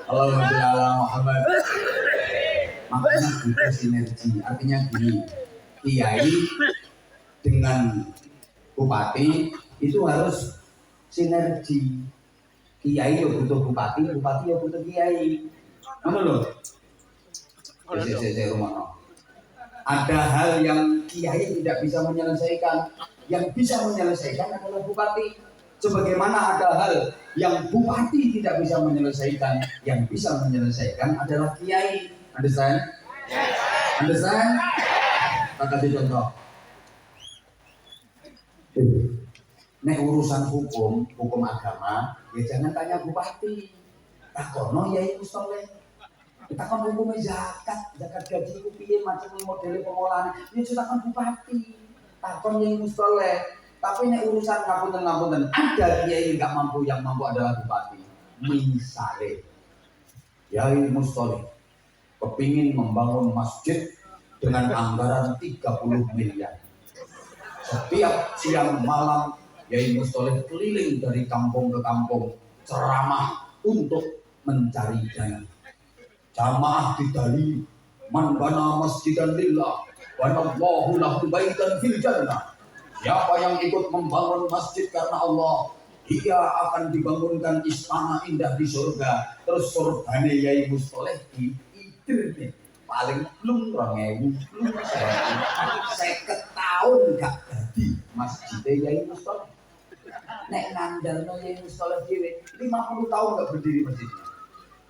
Allahumma Muhammad. Makanya kita sinergi. Artinya gini, kiai dengan bupati itu harus sinergi. Kiai ya butuh bupati, bupati ya butuh kiai. Mana loh? Ada hal yang kiai tidak bisa menyelesaikan, yang bisa menyelesaikan adalah bupati. Sebagaimana ada hal yang bupati tidak bisa menyelesaikan, yang bisa menyelesaikan adalah kiai. Understand? Understand? Tak kasih contoh. Nek urusan hukum agama, ya jangan tanya bupati. Takono Yai Mustoleh. Kita kan hukumnya zakat gaji ku piye macam model pengolahan. Ya takon bupati. Takon Yai Mustoleh. Tapi nek urusan ngapunten ada kiai nggak mampu, yang mampu adalah bupati. Misalnya Yai Mustoleh kepingin membangun masjid dengan anggaran 30 miliar. Setiap siang malam Yai Mustoleh keliling dari kampung ke kampung ceramah untuk mencari dana. Jamaah didalili, man bana masjidan lillah, banallahu lahu baitan fil jannah. Siapa yang ikut membangun masjid karena Allah, dia akan dibangunkan istana indah di surga. Terus surgane Yai Mustoleh di Idrine paling belum 2000 belum saya tahun gak jadi masjid Yai Mustoleh. Nek nandalno Yai Mustoleh dhewe 50 tahun gak berdiri masjidnya.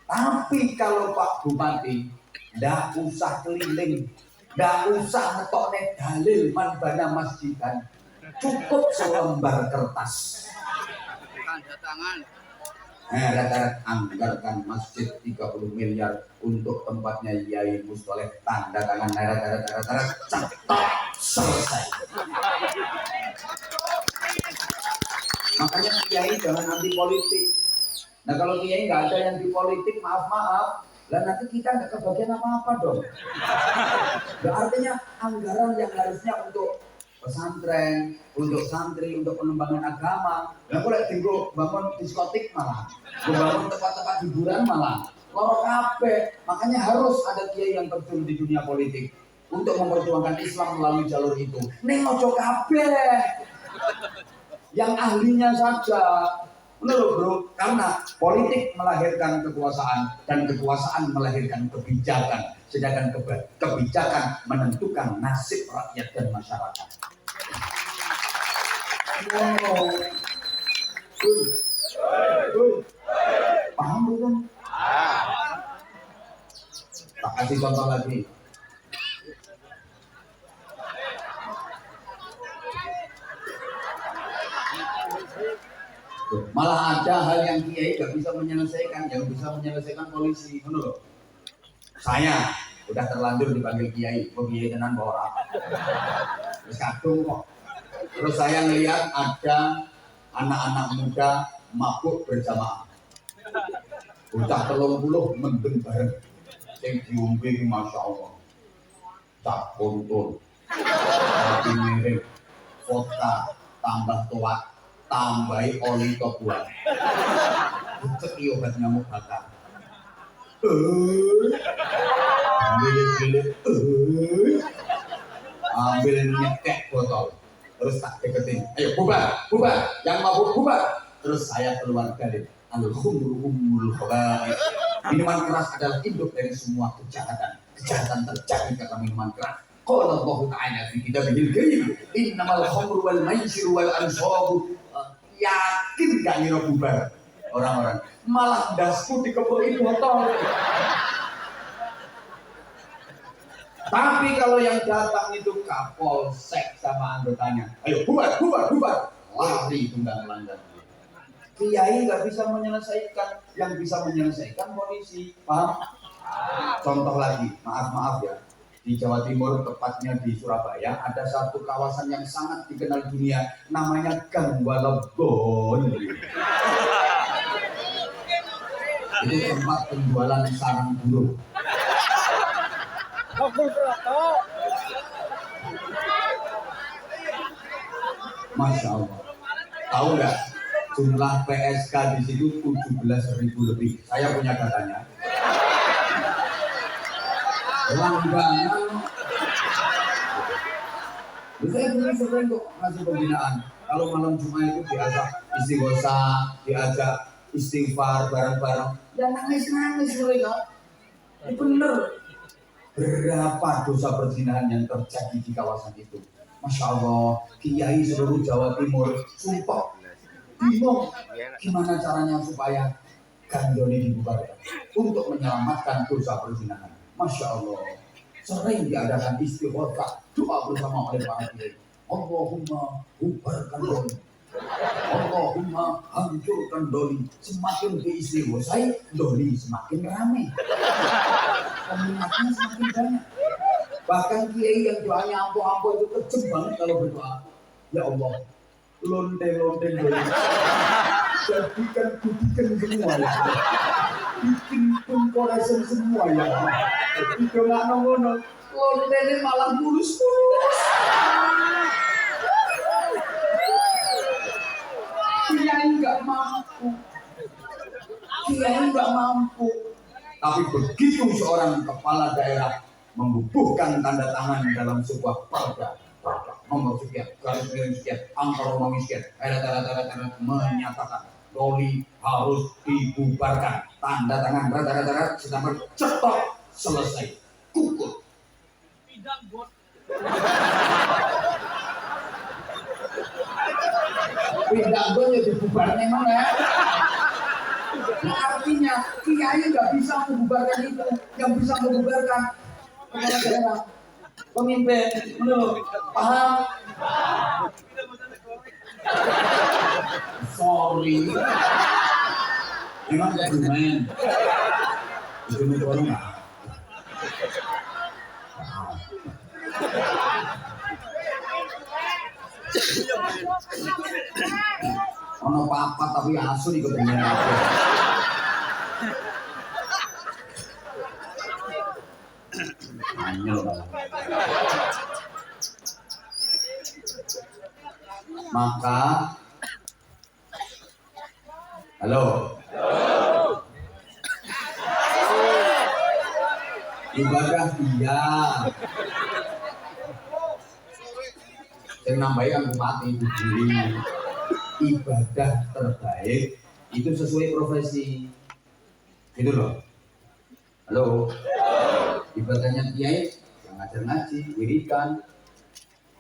Tapi kalau Pak Bupati ndak usah keliling, ndak usah ngetokne dalil man bana masjidan, cukup selembar kertas. Tanda tangan. Rata-rata anggarkan masjid 30 miliar untuk tempatnya Yai Mustoleh, tanda tangan rata-rata cetak selesai. Makanya Kiai jangan anti politik. Nah kalau Kiai nggak ada yang di politik, maaf, lah nanti kita nggak kebagian apa-apa dong. Nah, artinya anggaran yang harusnya untuk pesantren, untuk santri, untuk pengembangan agama, nah kalau tinggal bangun diskotik malah, bangun tempat-tempat hiburan malah, lorok kabeh. Makanya harus ada Kiai yang terjun di dunia politik untuk memperjuangkan Islam melalui jalur itu. Ning ojo kabeh, yang ahlinya saja. Menurut bro, karena politik melahirkan kekuasaan dan kekuasaan melahirkan kebijakan, sedangkan kebijakan menentukan nasib rakyat dan masyarakat. Paham belum? Tak kasih contoh lagi. Malah ada hal yang Kiai gak bisa menyelesaikan, yang bisa menyelesaikan polisi. Menurut saya udah terlanjur dipanggil Kiai, Kiai tenan borak. Terus kadung kok. Terus saya melihat ada anak-anak muda mabuk berjamaah. Bocah 30 mendem bareng. Sing diombe iki masyaallah. Tak kontol. Tapi mirip vodka tambah toat, tambahi oli tobuan. Cek obat nyamuk bakar. Ambil nyekek botol. Terus tak deketin. Ayo bubar, yang mabuk bubar. Terus saya keluar dari al-khumrul khaba'ith. Minuman keras adalah induk dari semua kejahatan. Kejahatan terjadi karena minuman keras. Qala Allah Ta'ala fi kitabihil karim, innamal khamru wal maisir wal ansabu. Yakin gak ngira bubar orang-orang, malah dasku dikepeli botol. Tapi kalau yang datang itu kapolsek sama anggotanya, ayo bubar, lari tunggang langgang. Kiai nggak bisa menyelesaikan, yang bisa menyelesaikan polisi, paham? Contoh lagi, maaf ya, di Jawa Timur, tepatnya di Surabaya, ada satu kawasan yang sangat dikenal dunia, namanya Gang Walegon. Itu tempat penjualan sarang burung. Masya Allah. Tahu nggak jumlah PSK di situ 17.000 lebih. Saya punya datanya. Langganan. Saya dulu sering kok ngasih pembinaan. Kalau malam Jumat itu diajak istighosa, diajak istighfar bareng-bareng. Ya nangis mereka. Ini bener. Berapa dosa perzinahan yang terjadi di kawasan itu? Masya Allah, Kiai seluruh Jawa Timur sumpah bingung gimana caranya supaya gandoli dibubarkan untuk menyelamatkan dosa perzinahan. Masya Allah, sering diadakan istighosah, doa bersama oleh para kiai. Allahumma bubarkan doli, Allahumma hancurkan doli. Semakin diistighosai, doli semakin ramai, peminatnya semakin banyak. Bahkan kiai yang doanya ampuh-ampuh itu kejem banget kalau berdoa. Ya Allah, lonte-lonte doli, jadikan kudikan semua ya, bikin pengkoresan semua ya. Itu nggak ngono, lonte ini malah mulus-mulus. Kiai nggak mampu, Kiai mampu. Tapi begitu seorang kepala daerah membubuhkan tanda tangan dalam sebuah perda, nomor sekian, garis miring sekian, angka romawi sekian, menyatakan Doli harus dibubarkan. Tanda tangan, rata-rata, sedangkan cetok, selesai, kukur. Pindah gue ya dibubarkan mana? Nah, artinya kiai nggak bisa membubarkan itu, yang bisa membubarkan kepala daerah, pemimpin, menurut paham? Sorry, memang argumen itu menurut nggak? Ono apa tapi asli ikut dengan aku. Anyel. Maka halo. Ibadah iya. Yang namanya bupati itu diri. Ibadah terbaik itu sesuai profesi, gitu loh. Halo, ibadahnya kiai yang ngajar ngaji, wiridan,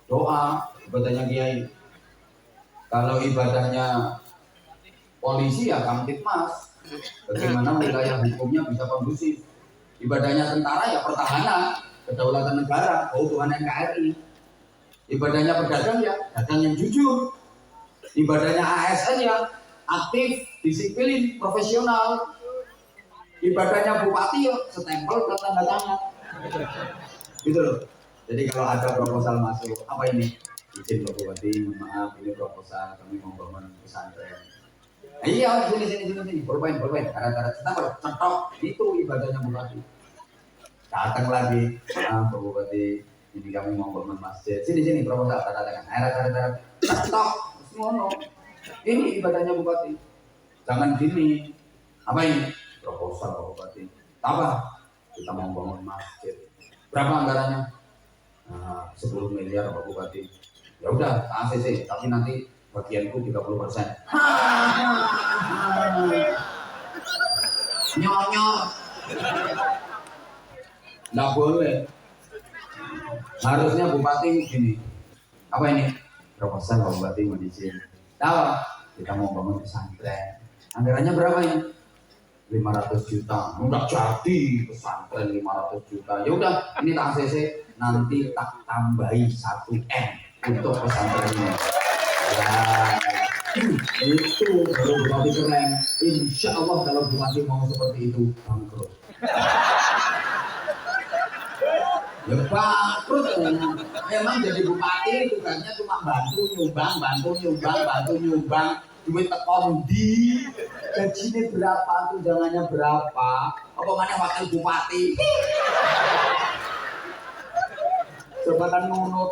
doa, ibadahnya kiai. Kalau ibadahnya polisi ya kamtipmas, bagaimana wilayah hukumnya bisa kondusif. Ibadahnya tentara ya pertahanan, kedaulatan negara, keutuhan NKRI. Ibadahnya pedagang ya dagang yang jujur. Ibadahnya ASN ya aktif, disiplin, profesional. Ibadahnya bupati ya setempel dan tanda tangan. Gitu loh. Jadi kalau ada proposal masuk, apa ini? Izin Pak Bupati, maaf ini proposal kami membangun pesantren. Iya, sini, bolpen, cara setempel, cetok, itu ibadahnya bupati. Datang lagi, Pak Bupati, ini kami membangun masjid. Sini proposal, tanda tangan. Cetok. Ngono. Ini ibadahnya bupati. Jangan gini. Apa ini? Proposal Pak Bupati. Apa? Kita mau bangun masjid. Berapa anggarannya? Nah, 10 miliar Pak Bupati. Ya udah, ACC, tapi nanti bagianku 30%. Nyonyor. Nggak boleh. Harusnya bupati gini. Apa ini? Proposal Pak Bupati mau izin. Tahu? Kita mau bangun pesantren. Anggarannya berapa ini? 500 juta. Udah jadi pesantren 500 juta. Ya udah, ini tak ACC nanti tak tambahi 1 M untuk pesantrennya. Ya, itu baru bupati keren. Insya Allah kalau bupati mau seperti itu bangkrut. Ya bangkrut. Memang jadi bupati tugasnya cuma bantu nyumbang, duit tekon di gajinya berapa, tunjangannya berapa, apa mana wakil bupati. Coba kan nunut.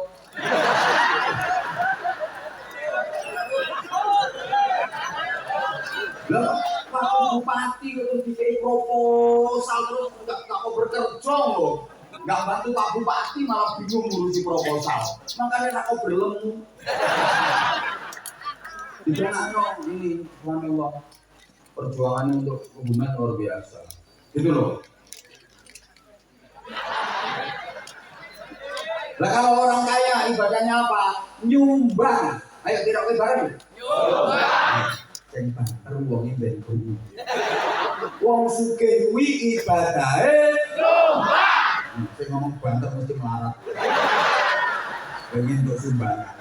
Lah, wakil bupati itu dikei proposal terus nggak mau bekerja loh. Nggak bantu Pak Bupati malah bingung ngurusi proposal. Makanya aku belum. Dibenarkan ini, subhanallah, perjuangannya untuk hubungan luar biasa. Gitu loh. Lah kalau orang kaya ibadahnya apa? Nyumbang. Ayo tidak bareng. Nyumbang. Sing banter wong iki ben kuwi. Wong sugih kuwi ibadahe nyumbang. Saya ngomong banter mesti melarat. Pengen untuk sumbangan.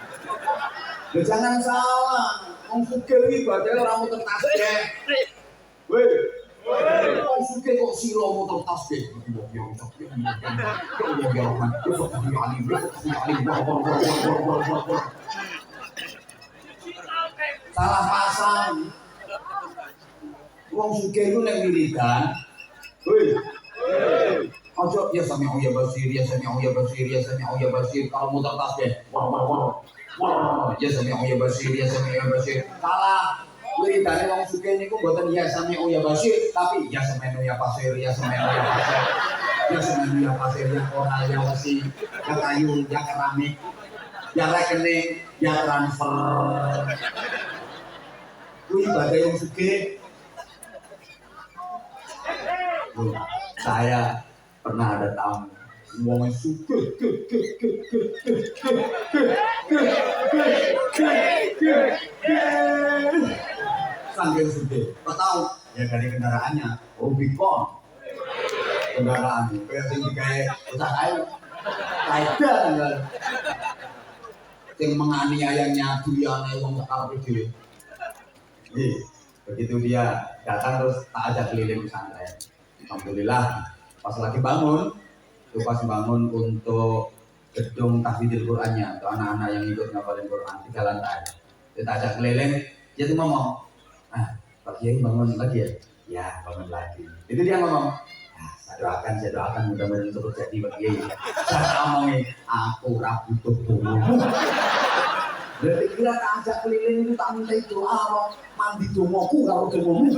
Ya jangan salah. Wong sugih ibadah ora muter tasbih. Woi. Wong sugih kok sila muter tasbih. Salah pasang. Wong sugih itu nek wiridan. Woi. Ojo ya sami ya basir ya sami ya basir ya sami ya basir kalau muter tasbih. Ya sami ya basir ya sami ya basir. Salah. Wiridane wong sugih niku mboten ya sami ya Basir, tapi ya semeno ya pasir, ya semeno ya pasir. Ya semeno ya pasir, ya koral, ya wesi, ya kayu, ya keramik, ya rekening, ya transfer. Kuwi ibadah wong sugih. Saya pernah ada tamu wong sugih sambil sugih. Kok tahu? Ya dari kendaraannya, Rubicon. Kendaraan kayak sing digawe usaha kayu. Kaida kan. Sing menganiayanya duyane wong sekarepe dhewe. Begitu dia datang terus tak ajak keliling pesantren. Alhamdulillah pas lagi bangun, itu pas bangun untuk gedung tahfidzul Qur'annya, untuk anak-anak yang ikut ngapalin Qur'an 3 lantai. Kita ajak keliling, dia tuh ngomong, Pak Kiai bangun lagi ya? Ya bangun lagi. Itu dia ngomong, saya doakan mudah-mudahan terus jadi Pak Kiai. Saya ngomongin, aku rabu tubuhmu. Berarti kira tak ajak keliling itu tak minta doa, mandi domoku kalau domomu.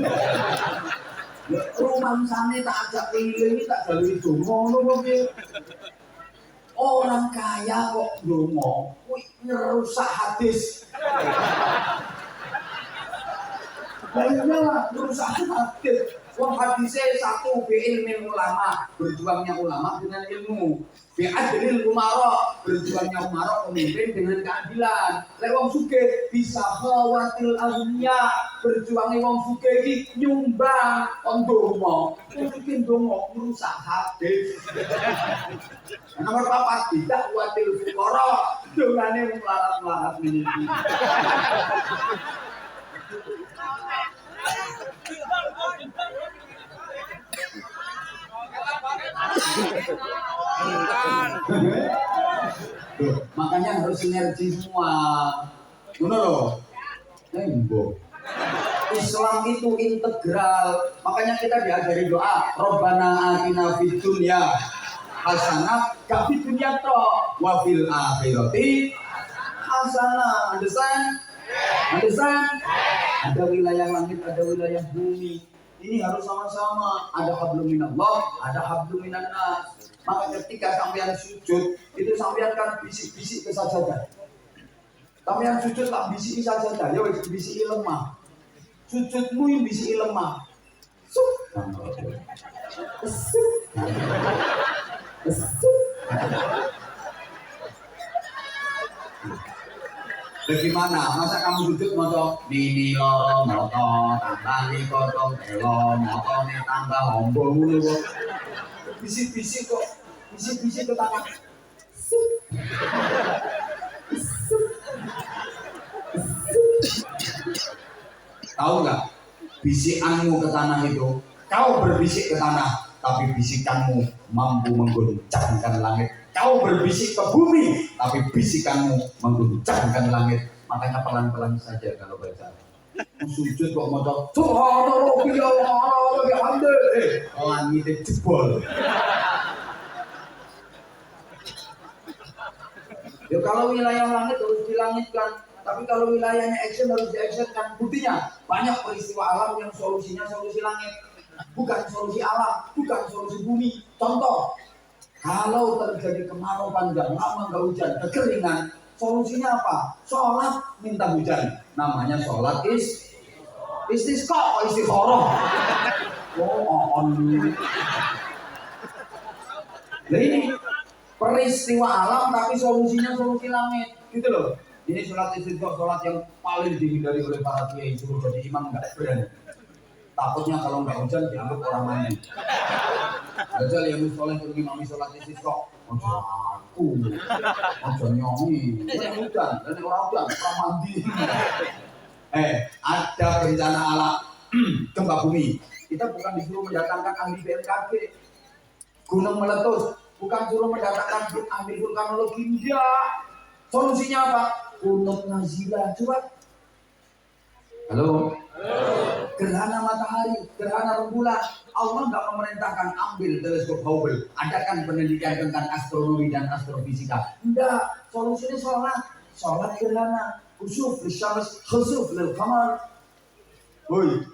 Rumah sana tak ajak keliling tak jalui domo, orang kaya kok domo, ngerusak hadis. Lainnya lah, ngerusak hadis. Wong hadisnya satu, bi'ilmin ulama, berjuangnya ulama dengan ilmu. Bi'adlil umara, berjuangnya umara pemimpin dengan keadilan. Lek wong sugih bisa khawatil aghnia, berjuangnya wong sugih iki nyumbang ondomo. Mungkin domo merusak hadis. Nomor 4 tidak khawatil fuqara, dongane melarat-melarat meniki. Makanya harus sinergi semua. Benar loh. Nembok. Islam itu integral. Makanya kita diajari doa, Rabbana atina fid dunya hasanah, gak fid dunya toh, wa fil akhirati hasanah. Understand? Ada wilayah langit, ada wilayah bumi. Ini harus sama-sama. Ada hablum minallah, ada hablum minan nas. Maka ketika sampean sujud, itu sampean kan bisik-bisik ke sajadah. Sampean sujud tak bisiki sajadah, ya wis bisiki lemah. Sujudmu yang bisiki lemah. Bagaimana? Masa kamu sujud moto nini loro moto tambah li kotong telo moto ne tambah hombong dulu. Bisik-bisik kok, bisik-bisik ke tangan. Tahu nggak? Bisikanmu ke tanah itu, kau berbisik ke tanah, tapi bisikanmu mampu menggoncangkan langit. Kau berbisik ke bumi, tapi bisikanmu mengguncangkan langit. Makanya pelan-pelan saja kalau baca. Sujud kok mau Subhanallah, langitnya jebol. Ya kalau wilayah langit harus dilangitkan, tapi kalau wilayahnya action harus di-actionkan. Buktinya banyak peristiwa alam yang solusinya solusi langit, bukan solusi alam, bukan solusi bumi. Contoh, kalau terjadi kemarau panjang, lama nggak hujan, kekeringan, solusinya apa? Sholat minta hujan. Namanya sholat istisqa, istikharah. Nah ini peristiwa alam tapi solusinya solusi langit, gitu loh. Ini sholat istisqa, sholat yang paling dihindari oleh para kiai. Suruh jadi imam nggak berani. Takutnya kalau nggak hujan dianggap orang mandi. Aja yang soleh untuk imami sholat istisqa, ojo aku, ojo nyongi, hujan, dan orang hujan, orang mandi. Ada bencana alam, gempa bumi. Kita bukan disuruh mendatangkan ahli BMKG, gunung meletus, bukan suruh mendatangkan ahli vulkanologi, enggak. Solusinya apa? Kunut nazilah, coba. Halo. Gerhana matahari, gerhana rembulan. Allah nggak memerintahkan ambil teleskop Hubble, adakan penelitian tentang astronomi dan astrofisika. Enggak, solusinya sholat gerhana, khusuf lil syams, khusuf lil qamar. Hui.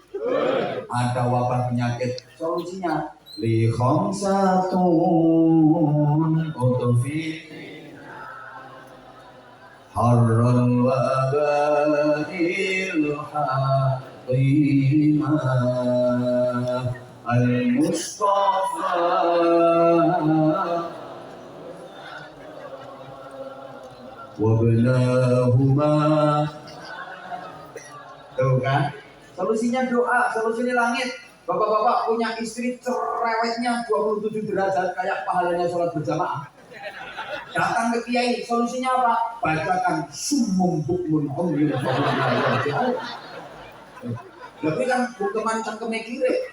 Ada wabah penyakit, solusinya li khamsatun utufi harrun wa badil haqimah al-mustafa wa bilahuma. Tuh kan, solusinya doa, solusinya langit. Bapak-bapak punya istri cerewetnya 27 derajat kayak pahalanya sholat berjamaah. Datang ke kiai, solusinya apa? Bacakan summum bukmun umyun. Tapi kan bukan cangkeme kiri.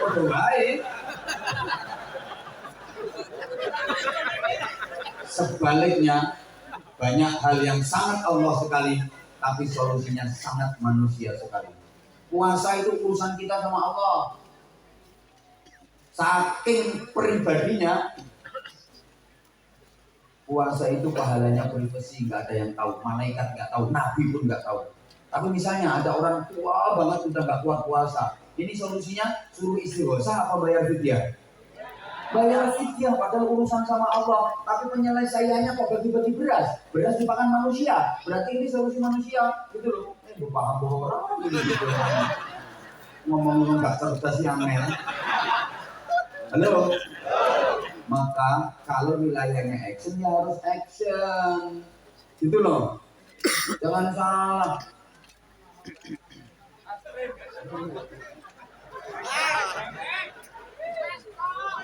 Udah baik. Sebaliknya, banyak hal yang sangat Allah sekali, tapi solusinya sangat manusia sekali. Puasa itu urusan kita sama Allah. Saking pribadinya, puasa itu pahalanya privasi, nggak ada yang tahu, malaikat nggak tahu, nabi pun nggak tahu. Tapi misalnya ada orang tua banget udah nggak kuat puasa, ini solusinya suruh istighosa apa bayar fidyah? Bayar fidyah, padahal urusan sama Allah. Tapi penyelesaiannya kok bagi-bagi beras? Beras dimakan manusia, berarti ini solusi manusia, gitu loh. Paham orang gitu. Ngomong nggak cerdas yang aneh. Halo. Maka kalau wilayahnya action ya harus action, gitu loh. Jangan salah.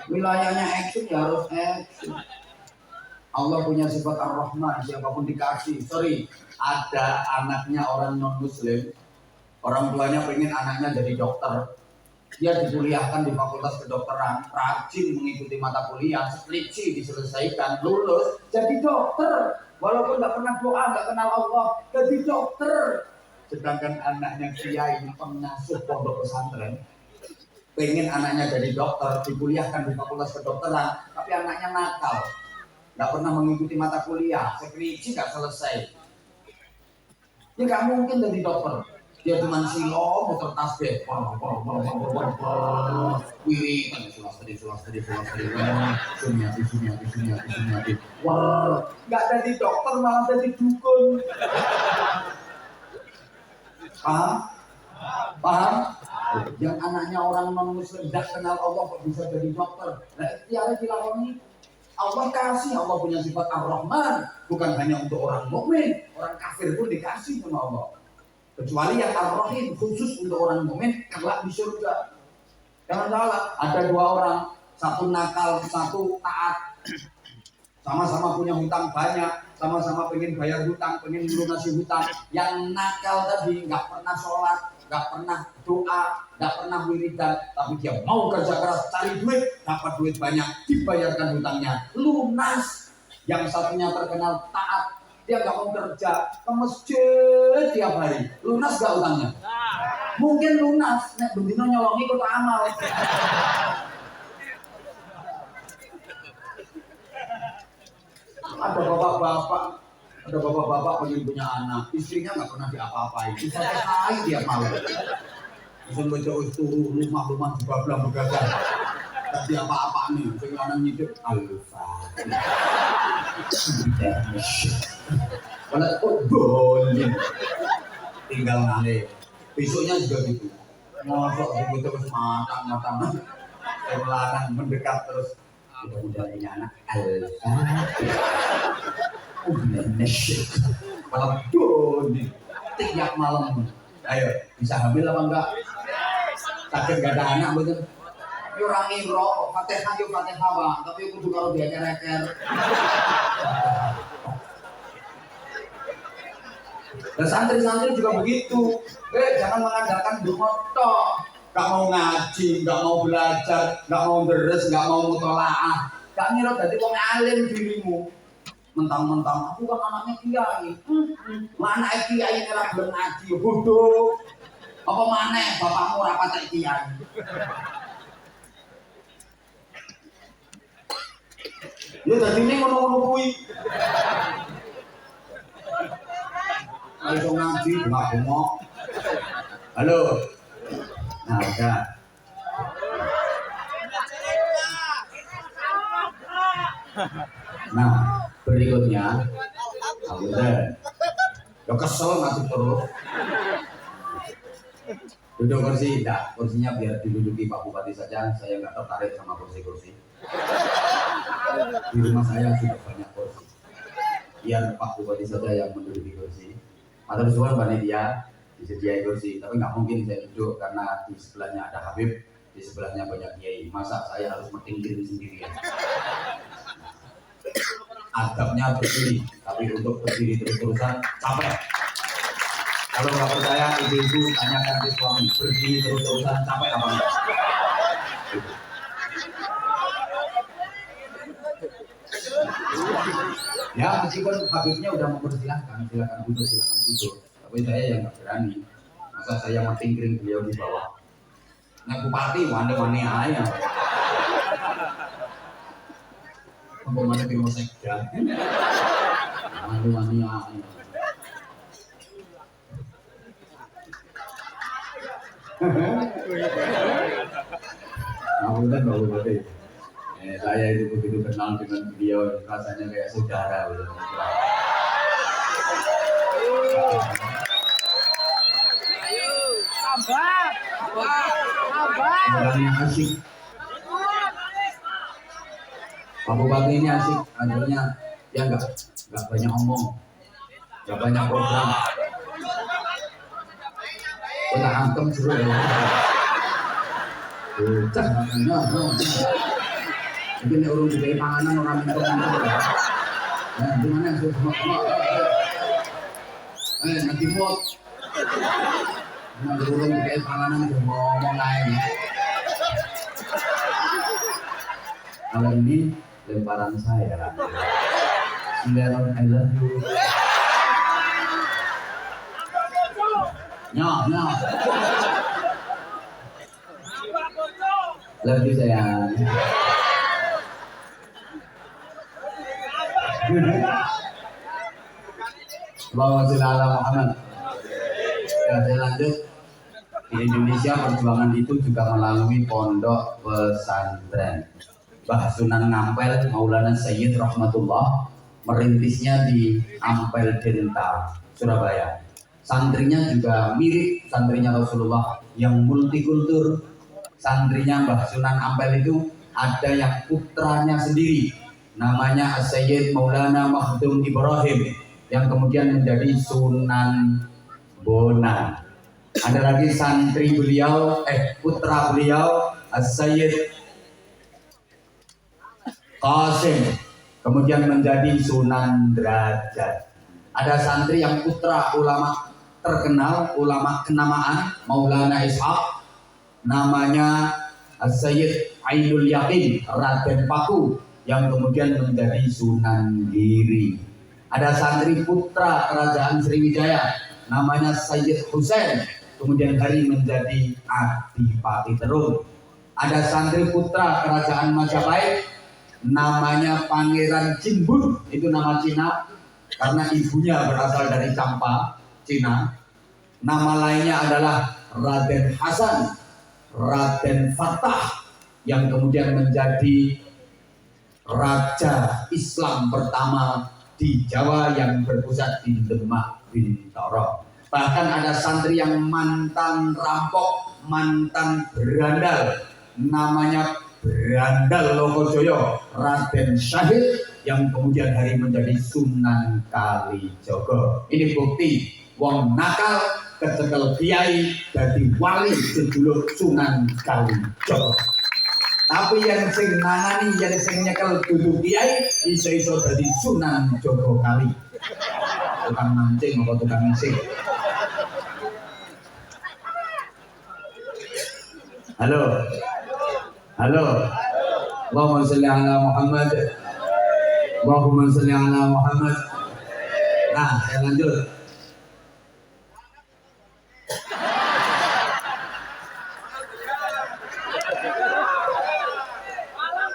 Wilayahnya action ya harus action. Allah punya sifat Ar-Rahman, siapapun dikasih. Sorry, ada anaknya orang non-muslim, orang tuanya pengen anaknya jadi dokter. Dia dikuliahkan di fakultas kedokteran, rajin mengikuti mata kuliah, skripsi diselesaikan, lulus, jadi dokter. Walaupun nggak pernah doa, nggak kenal Allah, jadi dokter. Sedangkan anaknya kiai pengasuh pondok pesantren, pengen anaknya jadi dokter, dikuliahkan di fakultas kedokteran, tapi anaknya nakal. Nggak pernah mengikuti mata kuliah, skripsi nggak selesai. Dia nggak mungkin jadi dokter. Dia cuma silo, muter tasbih, wiritan, sunyati, wah, nggak jadi dokter malah jadi dukun. Paham? Yang anaknya orang non-muslim tidak kenal Allah kok bisa jadi dokter. Nah, ikhtiarnya dilakoni. Allah kasih, Allah punya sifat Ar-Rahman, bukan hanya untuk orang mukmin, orang kafir pun dikasih sama Allah. Kecuali yang Ar-Rahim khusus untuk orang mukmin kelak di surga. Jangan salah, ada dua orang, satu nakal, satu taat, sama-sama punya hutang banyak, sama-sama pengen bayar hutang, pengen melunasi hutang. Yang nakal tadi nggak pernah sholat, nggak pernah doa, nggak pernah wiridan, tapi dia mau kerja keras cari duit, dapat duit banyak, dibayarkan hutangnya, lunas. Yang satunya terkenal taat, dia nggak mau kerja, ke masjid tiap hari, lunas nggak hutangnya? Mungkin lunas, nek bendino nyolongi kota amal. Ada bapak-bapak pengen punya anak, istrinya nggak pernah diapa-apain, bisa kai tiap malam. Langsung baca turu rumah dibablang begadang. Tapi apa-apa nih, sing lanang nyidip Al-Fatihah. Kalau kok boleh tinggal ngalih. Besoknya juga gitu. Ngosok gitu terus matang. Yang lanang mendekat terus. Mudah-mudahan punya anak Al-Fatihah. Malam boleh tiap malam. Ayo, bisa hamil apa enggak? Sakit gak ada anak betul. Orang ngiro, Fatihah yo Fatihah Pak, tapi aku juga harus dieker-eker. Dan santri-santri juga begitu. Jangan mengandalkan dumoto. Gak mau ngaji, gak mau belajar, gak mau deres, gak mau mutolaah. Gak ngiro jadi wong alim dirimu. Mentang-mentang aku kan anaknya kiai. Mana kiai ora gelem ngaji, bodoh. Apa maneh bapakmu ora patek kiai. Ya dadi ning ngono-ngono kuwi. Ayo ngaji bengak-bengok. Halo. Nah, udah. Nah, berikutnya, udah. Lo kesel ngasih terus. Duduk kursi, enggak, kursinya biar diduduki Pak Bupati saja. Saya nggak tertarik sama kursi-kursi. Di rumah saya sudah banyak kursi. Biar Pak Bupati saja yang menduduki kursi. Matur suwun panitia disediai kursi, tapi nggak mungkin saya duduk karena di sebelahnya ada Habib, di sebelahnya banyak kiai. Masa saya harus metinggirin sendirian? Adabnya berdiri, tapi untuk berdiri terus-terusan capek. Kalau nggak percaya, ibu-ibu tanyakan ke suami, berdiri terus-terusan capek apa enggak? Ya, meskipun Habibnya udah mempersilahkan, silakan duduk. Tapi saya yang nggak berani. Masa saya metinggirin beliau di bawah? Nah, bupati wani-wani aja. Mana bimo sekda, wani-wani aja. Alhamdulillah Pak Bupati. Saya itu begitu kenal dengan beliau, rasanya kayak saudara. Orangnya asik. Pak Bupati ini asik, akhirnya ya nggak banyak omong, nggak banyak program. Kita angkem suruh ya. Mungkin orang juga panganan orang minta. Nah, gimana suruh nanti mau orang juga panganan ngomong lain. Kalau ini lemparan saya. Sindaran I love you. Nyok. Love you sayang. Allahumma sholli ala Muhammad. Ya, saya lanjut. Di Indonesia perjuangan itu juga melalui pondok pesantren. Mbah Sunan Ngampel Maulana Sayyid Rahmatullah merintisnya di Ampel Denta, Surabaya. Santrinya juga mirip santrinya Rasulullah yang multikultur. Santrinya Mbah Sunan Ampel itu ada yang putranya sendiri, namanya Sayyid Maulana Makhdum Ibrahim, yang kemudian menjadi Sunan Bonang. Ada lagi santri beliau, putra beliau, Sayyid Qasim, kemudian menjadi Sunan Derajat. Ada santri yang putra ulama terkenal, ulama kenamaan, Maulana Ishaq, namanya Sayyid Ainul Yakin, Raden Paku, yang kemudian menjadi Sunan Giri. Ada santri putra kerajaan Sriwijaya, namanya Sayyid Husain, kemudian hari menjadi Adipati Terung. Ada santri putra kerajaan Majapahit, namanya Pangeran Jimbun, itu nama Cina karena ibunya berasal dari Campa, Cina. Nama lainnya adalah Raden Hasan, Raden Fatah, yang kemudian menjadi Raja Islam pertama di Jawa yang berpusat di Demak Bintoro. Bahkan ada santri yang mantan rampok, mantan berandal, namanya Berandal Lokojoyo, Raden Syahid, yang kemudian hari menjadi Sunan Kalijogo. Ini bukti wong nakal kecekel kiai jadi wali sedulur Sunan Kalijogo. Tapi yang sing nangani, yang sing nyekel dudu kiai, iso-iso jadi Sunan Jogo Kali. Tukang mancing atau tukang ngising. Halo. Allahumma sholli ala Muhammad. Allahumma sholli ala Muhammad. Nah, saya lanjut.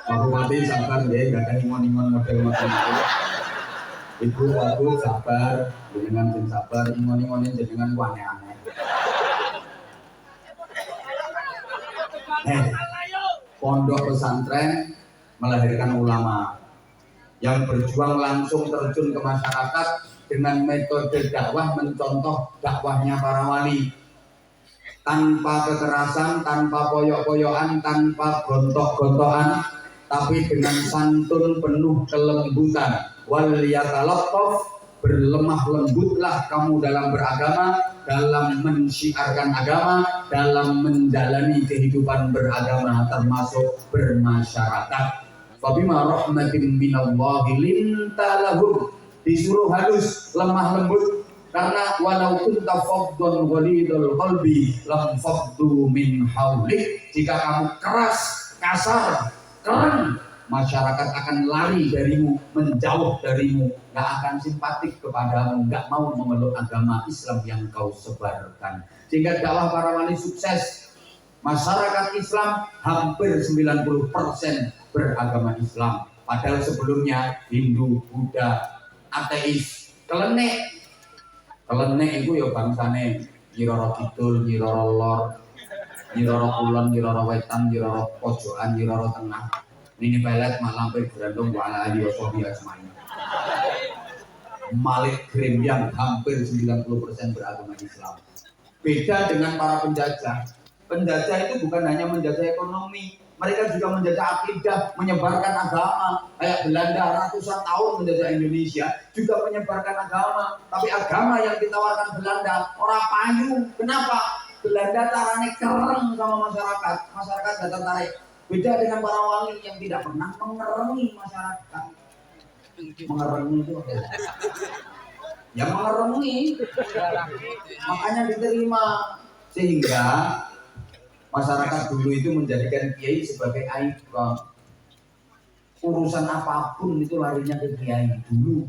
Pak Bupati sabar ya, gak ada ingon-ingon model-model itu. Ibu aku sabar, dengan sing sabar, ingon-ingonin jenengan aneh-aneh. Pondok pesantren melahirkan ulama yang berjuang langsung terjun ke masyarakat dengan metode dakwah mencontoh dakwahnya para wali, tanpa kekerasan, tanpa poyok-poyokan, tanpa gontok-gontokan, tapi dengan santun penuh kelembutan. Wal yatalattaf, berlemah lembutlah kamu dalam beragama, dalam mensyiarkan agama, dalam menjalani kehidupan beragama termasuk bermasyarakat. Fabima rahmatin minallahi linta lahum, disuruh halus, lemah lembut, karena walau kunta faddan ghalidul qalbi lam faddu min haulik, jika kamu keras, kasar, keren, masyarakat akan lari darimu, menjauh darimu, gak akan simpatik kepadamu, gak mau memeluk agama Islam yang kau sebarkan. Sehingga dakwah para wali sukses. Masyarakat Islam hampir 90% beragama Islam. Padahal sebelumnya Hindu, Buddha, ateis, kelenek itu ya bangsane Nyiroro Kidul, Nyiroro Lor, Nyiroro Kulon, Nyiroro Wetan, Nyiroro Pojokan, Nyiroro Tengah. Ini pelet malampe berandung wala ali washabi asmain. Malik Grim yang hampir 90% beragama Islam. Beda dengan para penjajah. Penjajah itu bukan hanya menjajah ekonomi, mereka juga menjajah akidah, menyebarkan agama. Kayak Belanda ratusan tahun menjajah Indonesia, juga menyebarkan agama. Tapi agama yang ditawarkan Belanda orang payu. Kenapa? Belanda caranya keren sama masyarakat, masyarakat gak tertarik. Beda dengan para wali yang tidak pernah mengerengi masyarakat. Mengerengi itu ya mengerengi, makanya diterima. Sehingga masyarakat dulu itu menjadikan kiai sebagai ikon. Urusan apapun itu larinya ke kiai dulu.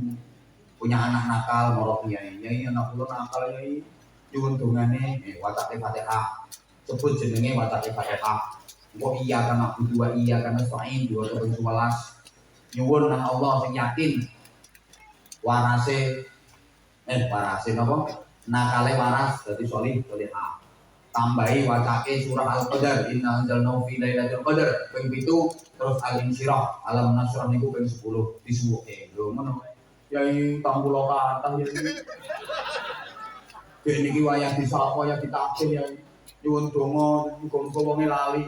Punya anak nakal morok kiai, kiai anak kula nakal kiai, nyuwun dongane wacake Fatihah. Sebut jenenge wacake Fatihah. Engko iya kan aku dua iya kan sa'in 2 nyuwun nang Allah sing yakin. Warase napa? Nakale waras dadi solih solihah. Tambahi wacake surah Al-Qadar, inna anzalnahu fi lailatul qadar ping 7, terus Al-Insyirah, alam nasrah niku ping 10 disuwuke. Lho ngono. Yai tambulo kathah ya. Dene iki wayah disapa ya ditakjil ya. Nyuwun donga muga-muga wonge lali.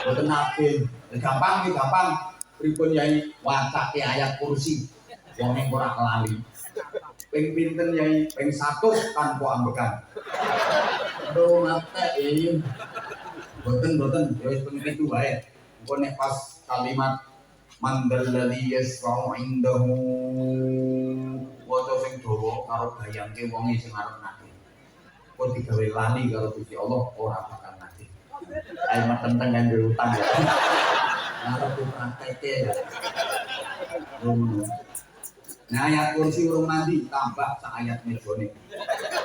Mboten nagih. Gampang iki gampang. Pripun Yai wacake ayat kursi. Wonge ora lali. Ping pinten Yai? Ping 100 tanpa ambekan. Aduh mate ya. Boten ya wis ping 7 wae. Engko nek pas kalimat mandalladzi yasfa'u indahu waca sing dawa karo bayangke wonge sing arep nate. Kok digawe lali karo Gusti Allah ora bakal nate. Ayo meteng kan utang ya. Arep praktek ya. Nah ayat kursi urung mandi tambah sak ayat mejone.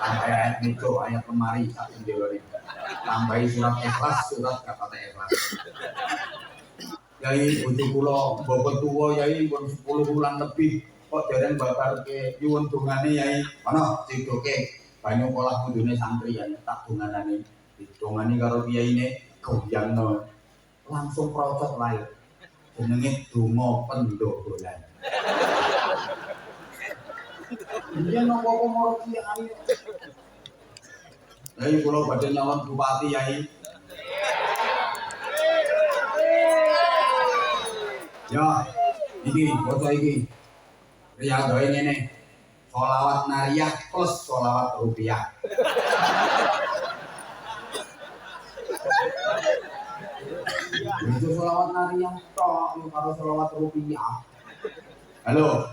Tambah ayat mejo, ayat lemari sak jendelane. Tambahi surat Ikhlas, surat kata Ikhlas. Yai bojo kula bobot tuwa Yai pun 10 bulan lebih kok dereng babarke nyuwun dongane Yai. Ana didoke banyu polah kudune santri ya tak donganane. Didongani karo kiyaine goyangno. Langsung procot lae. Jenenge donga pendobolan. Iya nopo mau kiai. Yai kula badhe nyalon bupati Yai. Ya, iki foto iki. Riyadoe ngene. Sholawat nariyah plus sholawat rupiah. Itu sholawat nariyah tok karo sholawat rupiah. Halo.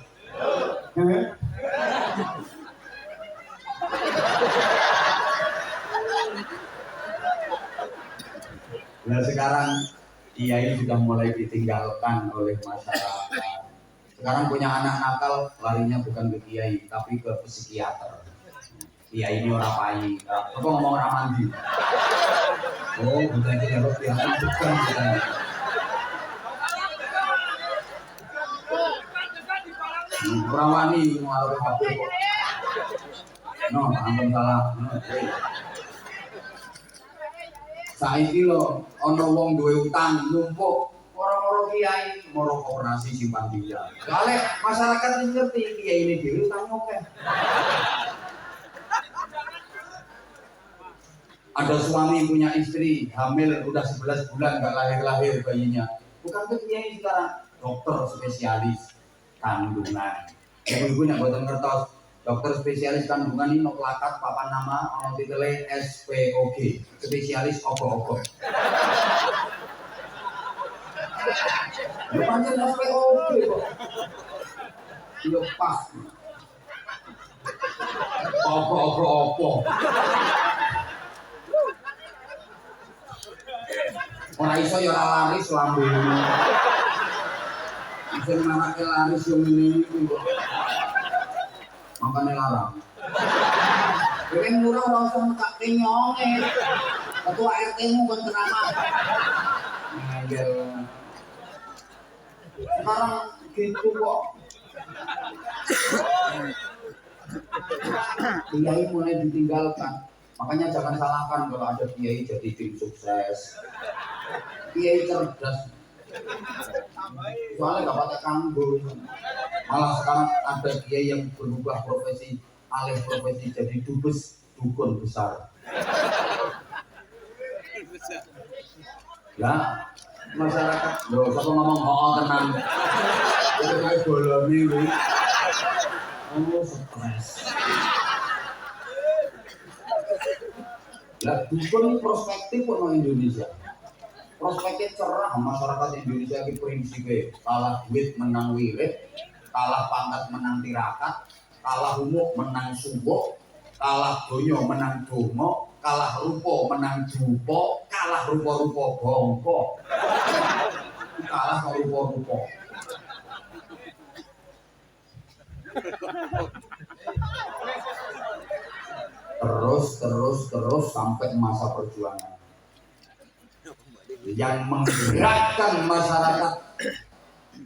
Nah sekarang kiai sudah mulai ditinggalkan oleh masyarakat. Sekarang punya anak nakal larinya bukan ke kiai tapi ke psikiater. Kiai ini orang payi. Apa ngomong orang mandi? Oh bukan kita bukan. Perawani mengalami habis kok. No, ampun salah. Saiki lho ana wong duwe utang numpuk ora-ora kiai moro koperasi simpan pinjam. Soale masyarakat wis ngerti kiai ini dhewe utang akeh. Ada suami punya istri hamil udah 11 bulan gak lahir-lahir bayinya. Bukan ke kiai sekarang, dokter spesialis kandungan. Ibu-ibu yang boten ngertos, dokter spesialis kandungan ini no plakat papan nama ono titele SPOG, spesialis ogo-ogo. Pancen SPOG kok. Yo pas. Ogo-ogo opo. Ora iso ya ora laris lambene. Sing manake laris yo ngene iki kok. Makane larang. Kowe murah ora usah nekake nyonge. Ketua RT-mu kon ceramah. Ngel. Sekarang gitu kok. Kiai mulai ditinggalkan. Makanya jangan salahkan kalau ada kiai jadi tim sukses. Kiai cerdas. Soalnya gak pakai kanggo. Malah sekarang ada kiai yang berubah profesi, alih profesi jadi dubes, dukun besar. Ya, masyarakat, loh, siapa ngomong tenang. Itu kayak boloni, stres. Lah dukun prospektif ono Indonesia. Prospektif cerah masyarakat Indonesia iki prinsipe kalah duit menang wirid, kalah pangkat menang tirakat, kalah umuk menang suwuk, kalah donya menang donga, kalah rupa menang dupa, kalah rupa-rupa bangka. Kalah karo rupa-rupa. Terus sampai masa perjuangan yang menggerakkan masyarakat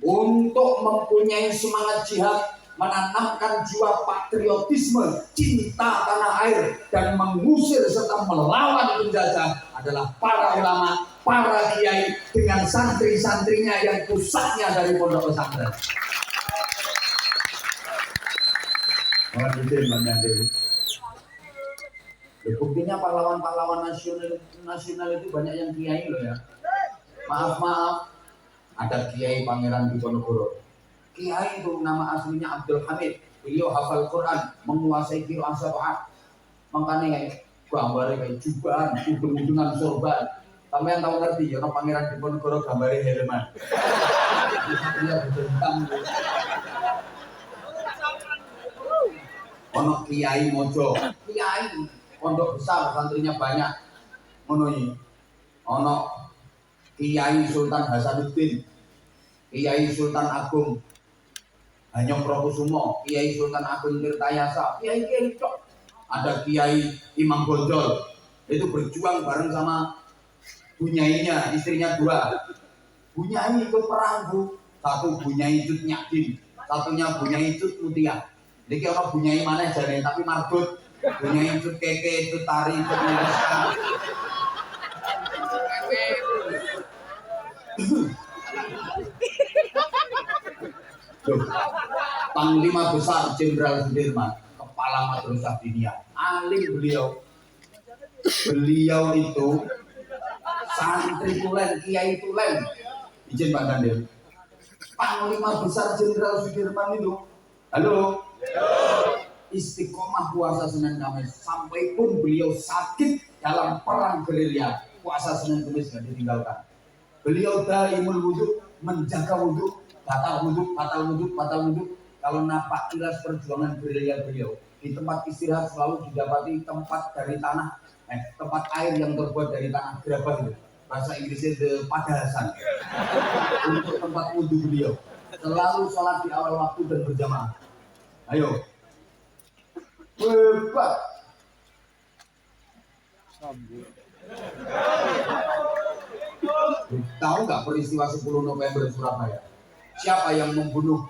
untuk mempunyai semangat jihad, menanamkan jiwa patriotisme, cinta tanah air, dan mengusir serta melawan penjajah adalah para ulama, para kiai dengan santri-santrinya yang pusatnya dari pondok pesantren. Mohon izin Bang. Buktinya pahlawan-pahlawan nasional itu banyak yang kiai loh ya. Maaf, ada Kiai Pangeran Diponegoro. Kiai itu nama aslinya Abdul Hamid. Beliau hafal Quran, menguasai qiraah sab'ah. Makanya gambarnya kayak jubahan, ujung-ujungan sorban. Kamu yang tahu ngerti ya, Pangeran Diponegoro gambarnya helman. Dia berdentang. Ono Kiai Mojo, Kiai pondok besar, santrinya banyak. Ono Kiai Sultan Hasanuddin, Kiai Sultan Agung Hanyong Prakusumo, Kiai Sultan Agung Tirtayasa, Kiai Kencok. Ada Kiai Imam Bonjol, itu berjuang bareng sama bunyainya, istrinya dua. Bunyai itu perang bu, satu bunyai Cut Nyakin, satunya bunyai Cut Mutia. Jadi orang bunyai mana jane tapi marbut. Bunyai Cut Keke, Cut Tari, Cut Nyereska. Panglima Besar Jenderal Sudirman, Kepala Madrasah Diniyah, alim beliau. Beliau itu santri tulen, kiai tulen. Izin Pak Gandil. Panglima Besar Jenderal Sudirman itu, halo. Istiqomah puasa Senin Kamis sampai pun beliau sakit dalam perang gerilya, puasa Senin Kamis tidak ditinggalkan. Beliau daimul wudhu, menjaga wudhu, batal wudhu. Kalau napak tilas perjuangan gerilya beliau di tempat istirahat selalu didapati tempat dari tanah, tempat air yang terbuat dari tanah gerabah itu. Bahasa Inggrisnya the padasan. Untuk tempat wudhu beliau selalu sholat di awal waktu dan berjamaah. Ayo. Hebat. Tahu nggak peristiwa 10 November Surabaya? Siapa yang membunuh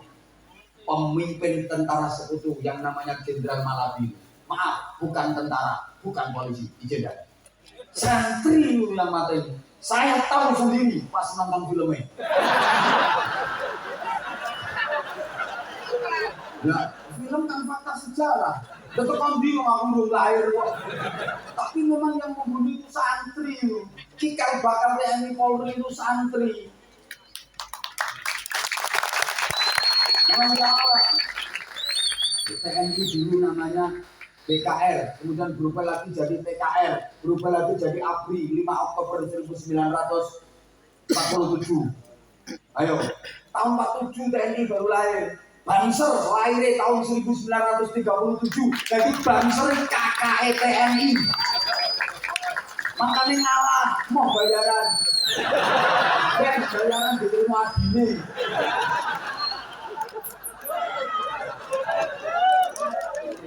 pemimpin tentara sekutu yang namanya Jenderal Malabi? Maaf, bukan tentara, bukan polisi. Izin. Santri yang materi. Saya tahu sendiri pas nonton filmnya. Ya, film kan fakta sejarah. Tetap kan bingung aku belum lahir kok. Tapi memang yang membunuh itu santri. Cikal bakal TNI Polri itu santri. Jangan salah. TNI dulu namanya BKR, kemudian berubah lagi jadi PKR, berubah lagi jadi ABRI 5 Oktober 1947. Ayo, tahun 47 TNI baru lahir. Banser lahir tahun 1937. Jadi Banser KKE TNI. Makanya ngalah, mau bayaran. Bayaran diterima adine.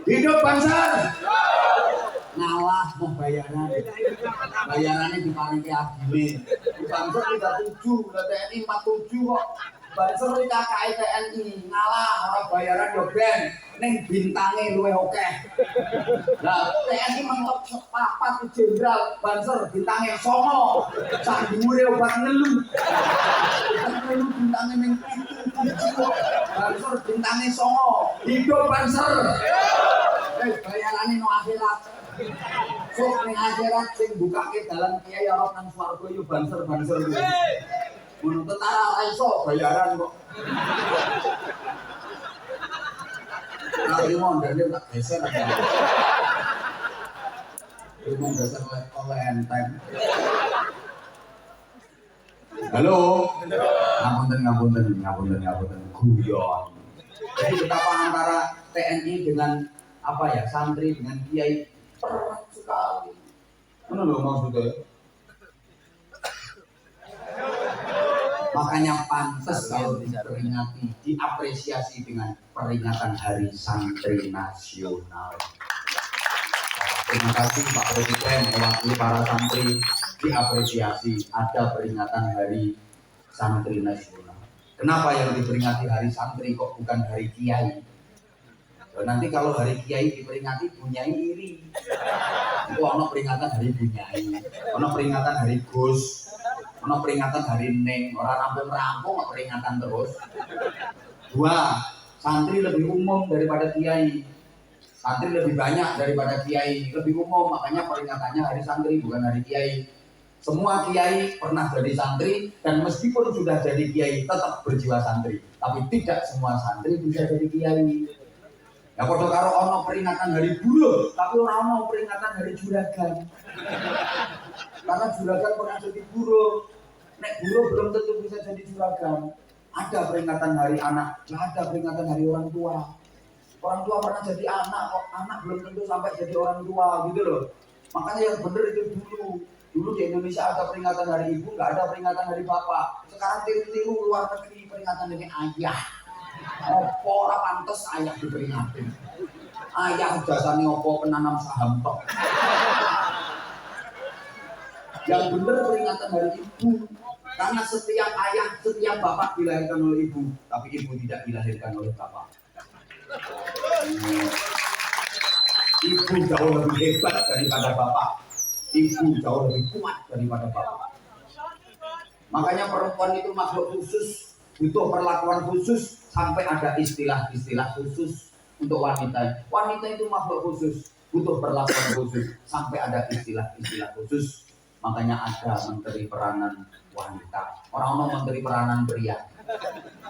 Hidup Banser. Ngalah mau bayaran. Bayarannya diparingi adine. Banser 37, TNI 47 kok. Banser iki KKE TNI ngalah ora bayaran yo ben ning bintange luwih akeh. Lah TNI mentok papat jenderal, Banser bintange 9. Sak dhuwure obat ngelu. Ngelu bintange ning Banser bintange 9. Hidup Banser. Bayarane no akhirat. Sok ning akhirat sing bukake dalan kiai arep nang swarga yo Banser kuwi. Mun tentara ora iso bayaran kok. Nah, mau ndane tak geser aja. Mau geser oleh enteng. Halo. Ngapunten. Guyon. Jadi betapa antara TNI dengan apa ya, santri dengan kiai perang sekali. Mana lho maksudnya? Makanya pantas kalau diperingati, diapresiasi dengan peringatan Hari Santri Nasional. Terima kasih Pak Presiden mewakili para santri, diapresiasi ada peringatan Hari Santri Nasional. Kenapa yang diperingati Hari Santri kok bukan Hari Kiai? Nanti kalau Hari Kiai diperingati Bunyai iri. Itu ono peringatan Hari Bunyai, ono peringatan Hari Gus, ono peringatan Hari Neng, orang rampung-rampung peringatan terus. 2, santri lebih umum daripada kiai. Santri lebih banyak daripada kiai, lebih umum, makanya peringatannya Hari Santri bukan Hari Kiai. Semua kiai pernah jadi santri dan meskipun sudah jadi kiai tetap berjiwa santri. Tapi tidak semua santri bisa jadi kiai. Ya padha karo ono peringatan Hari Buruh, tapi ora ono peringatan Hari Juragan. Karena juragan pernah jadi buruh. Nek buruh belum tentu bisa jadi juragan. Ada peringatan Hari Anak, ada peringatan Hari Orang Tua. Orang tua pernah jadi anak, kok anak belum tentu sampai jadi orang tua gitu loh. Makanya yang benar itu dulu. Dulu di Indonesia ada peringatan Hari Ibu, nggak ada peringatan Hari Bapak. Sekarang tiru-tiru luar negeri peringatan Hari Ayah. Opo ora pantes ayah diperingatin. Ayah jasane opo penanam saham tok. Yang benar peringatan Hari Ibu. Karena setiap ayah, setiap bapak dilahirkan oleh ibu, tapi ibu tidak dilahirkan oleh bapak. Ibu jauh lebih hebat daripada bapak. Ibu jauh lebih kuat daripada bapak. Makanya perempuan itu makhluk khusus, butuh perlakuan khusus, sampai ada istilah-istilah khusus untuk wanita. Wanita itu makhluk khusus, butuh perlakuan khusus, sampai ada istilah-istilah khusus. Makanya ada menteri peranan wanita. Orang menteri peranan pria.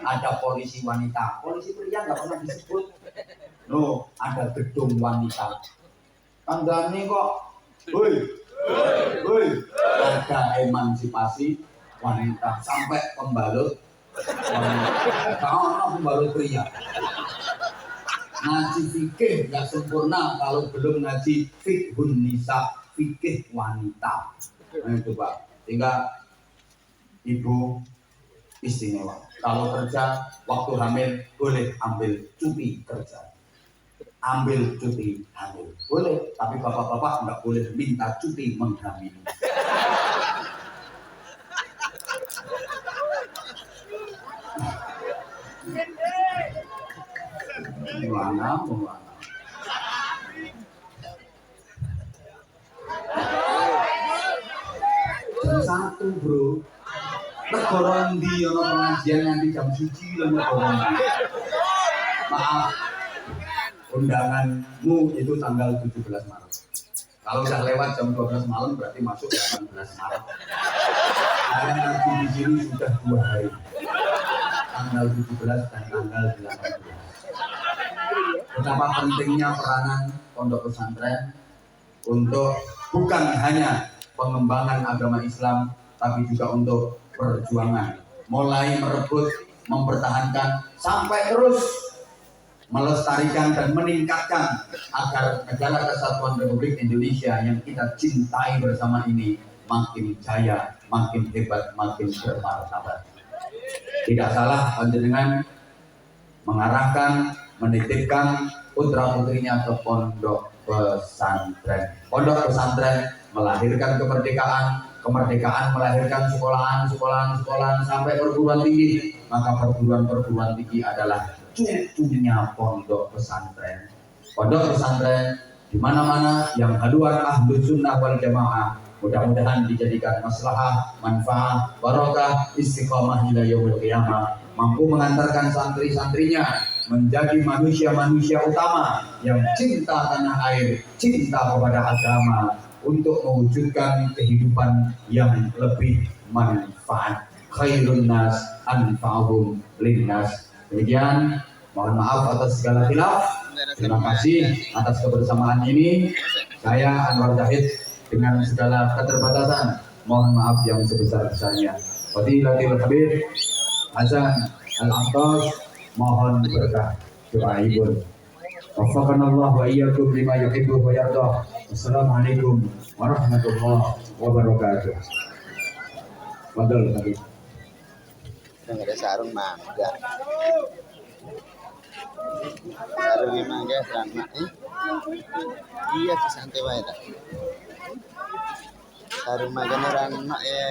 Ada polisi wanita. Polisi pria nggak pernah disebut. No, ada gedung wanita. Tanggane kok, woi, ada emansipasi wanita sampai pembalut wanita. Kalau pembalut pria. Ngaji fikih nggak sempurna kalau belum ngaji fikhun nisa, fikih wanita. Nah itu Pak, sehingga ibu istimewa. Kalau kerja waktu hamil boleh ambil cuti kerja, ambil cuti hamil boleh, tapi bapak-bapak nggak boleh minta cuti menghamili. Mulana. jam 1 bro. Negara ndi ono pengajian nanti jam 1 lho negara. Maaf, undanganmu itu tanggal 17 Maret. Kalau udah lewat jam 12 malam berarti masuk 18 Maret. Karena nanti di sini sudah 2 hari. Tanggal 17 dan tanggal 18. Betapa pentingnya peranan pondok pesantren untuk bukan hanya pengembangan agama Islam, tapi juga untuk perjuangan. Mulai merebut, mempertahankan, sampai terus melestarikan dan meningkatkan agar negara kesatuan Republik Indonesia yang kita cintai bersama ini makin jaya, makin hebat, makin bermartabat. Tidak salah panjenengan mengarahkan, menitipkan putra-putrinya ke pondok pesantren. Pondok pesantren melahirkan kemerdekaan, kemerdekaan melahirkan sekolahan sampai perguruan tinggi. Maka perguruan tinggi adalah cucunya pondok pesantren. Pondok pesantren di mana-mana yang haluan ahlus sunnah wal jamaah mudah-mudahan dijadikan maslahah, manfaat, barokah, istiqomah hingga yaumil qiyamah, mampu mengantarkan santri-santrinya menjadi manusia-manusia utama yang cinta tanah air, cinta kepada agama untuk mewujudkan kehidupan yang lebih manfaat. Khairun nas anfa'uhum linnas. Demikian, mohon maaf atas segala khilaf. Terima kasih atas kebersamaan ini. Saya Anwar Zahid dengan segala keterbatasan mohon maaf yang sebesar-besarnya. Fadilatul Habib Hasan Al-Antas mohon berkah doa ibu. Waffaqanallahu wa iyyakum lima yuhibbu wa yardah. Wassalamualaikum warahmatullahi wabarakatuh. Fadal Habib. Nggak ada sarung mangga. Sarungnya mangga sama iya santai wae ta. Sarung mangga orang mak ya.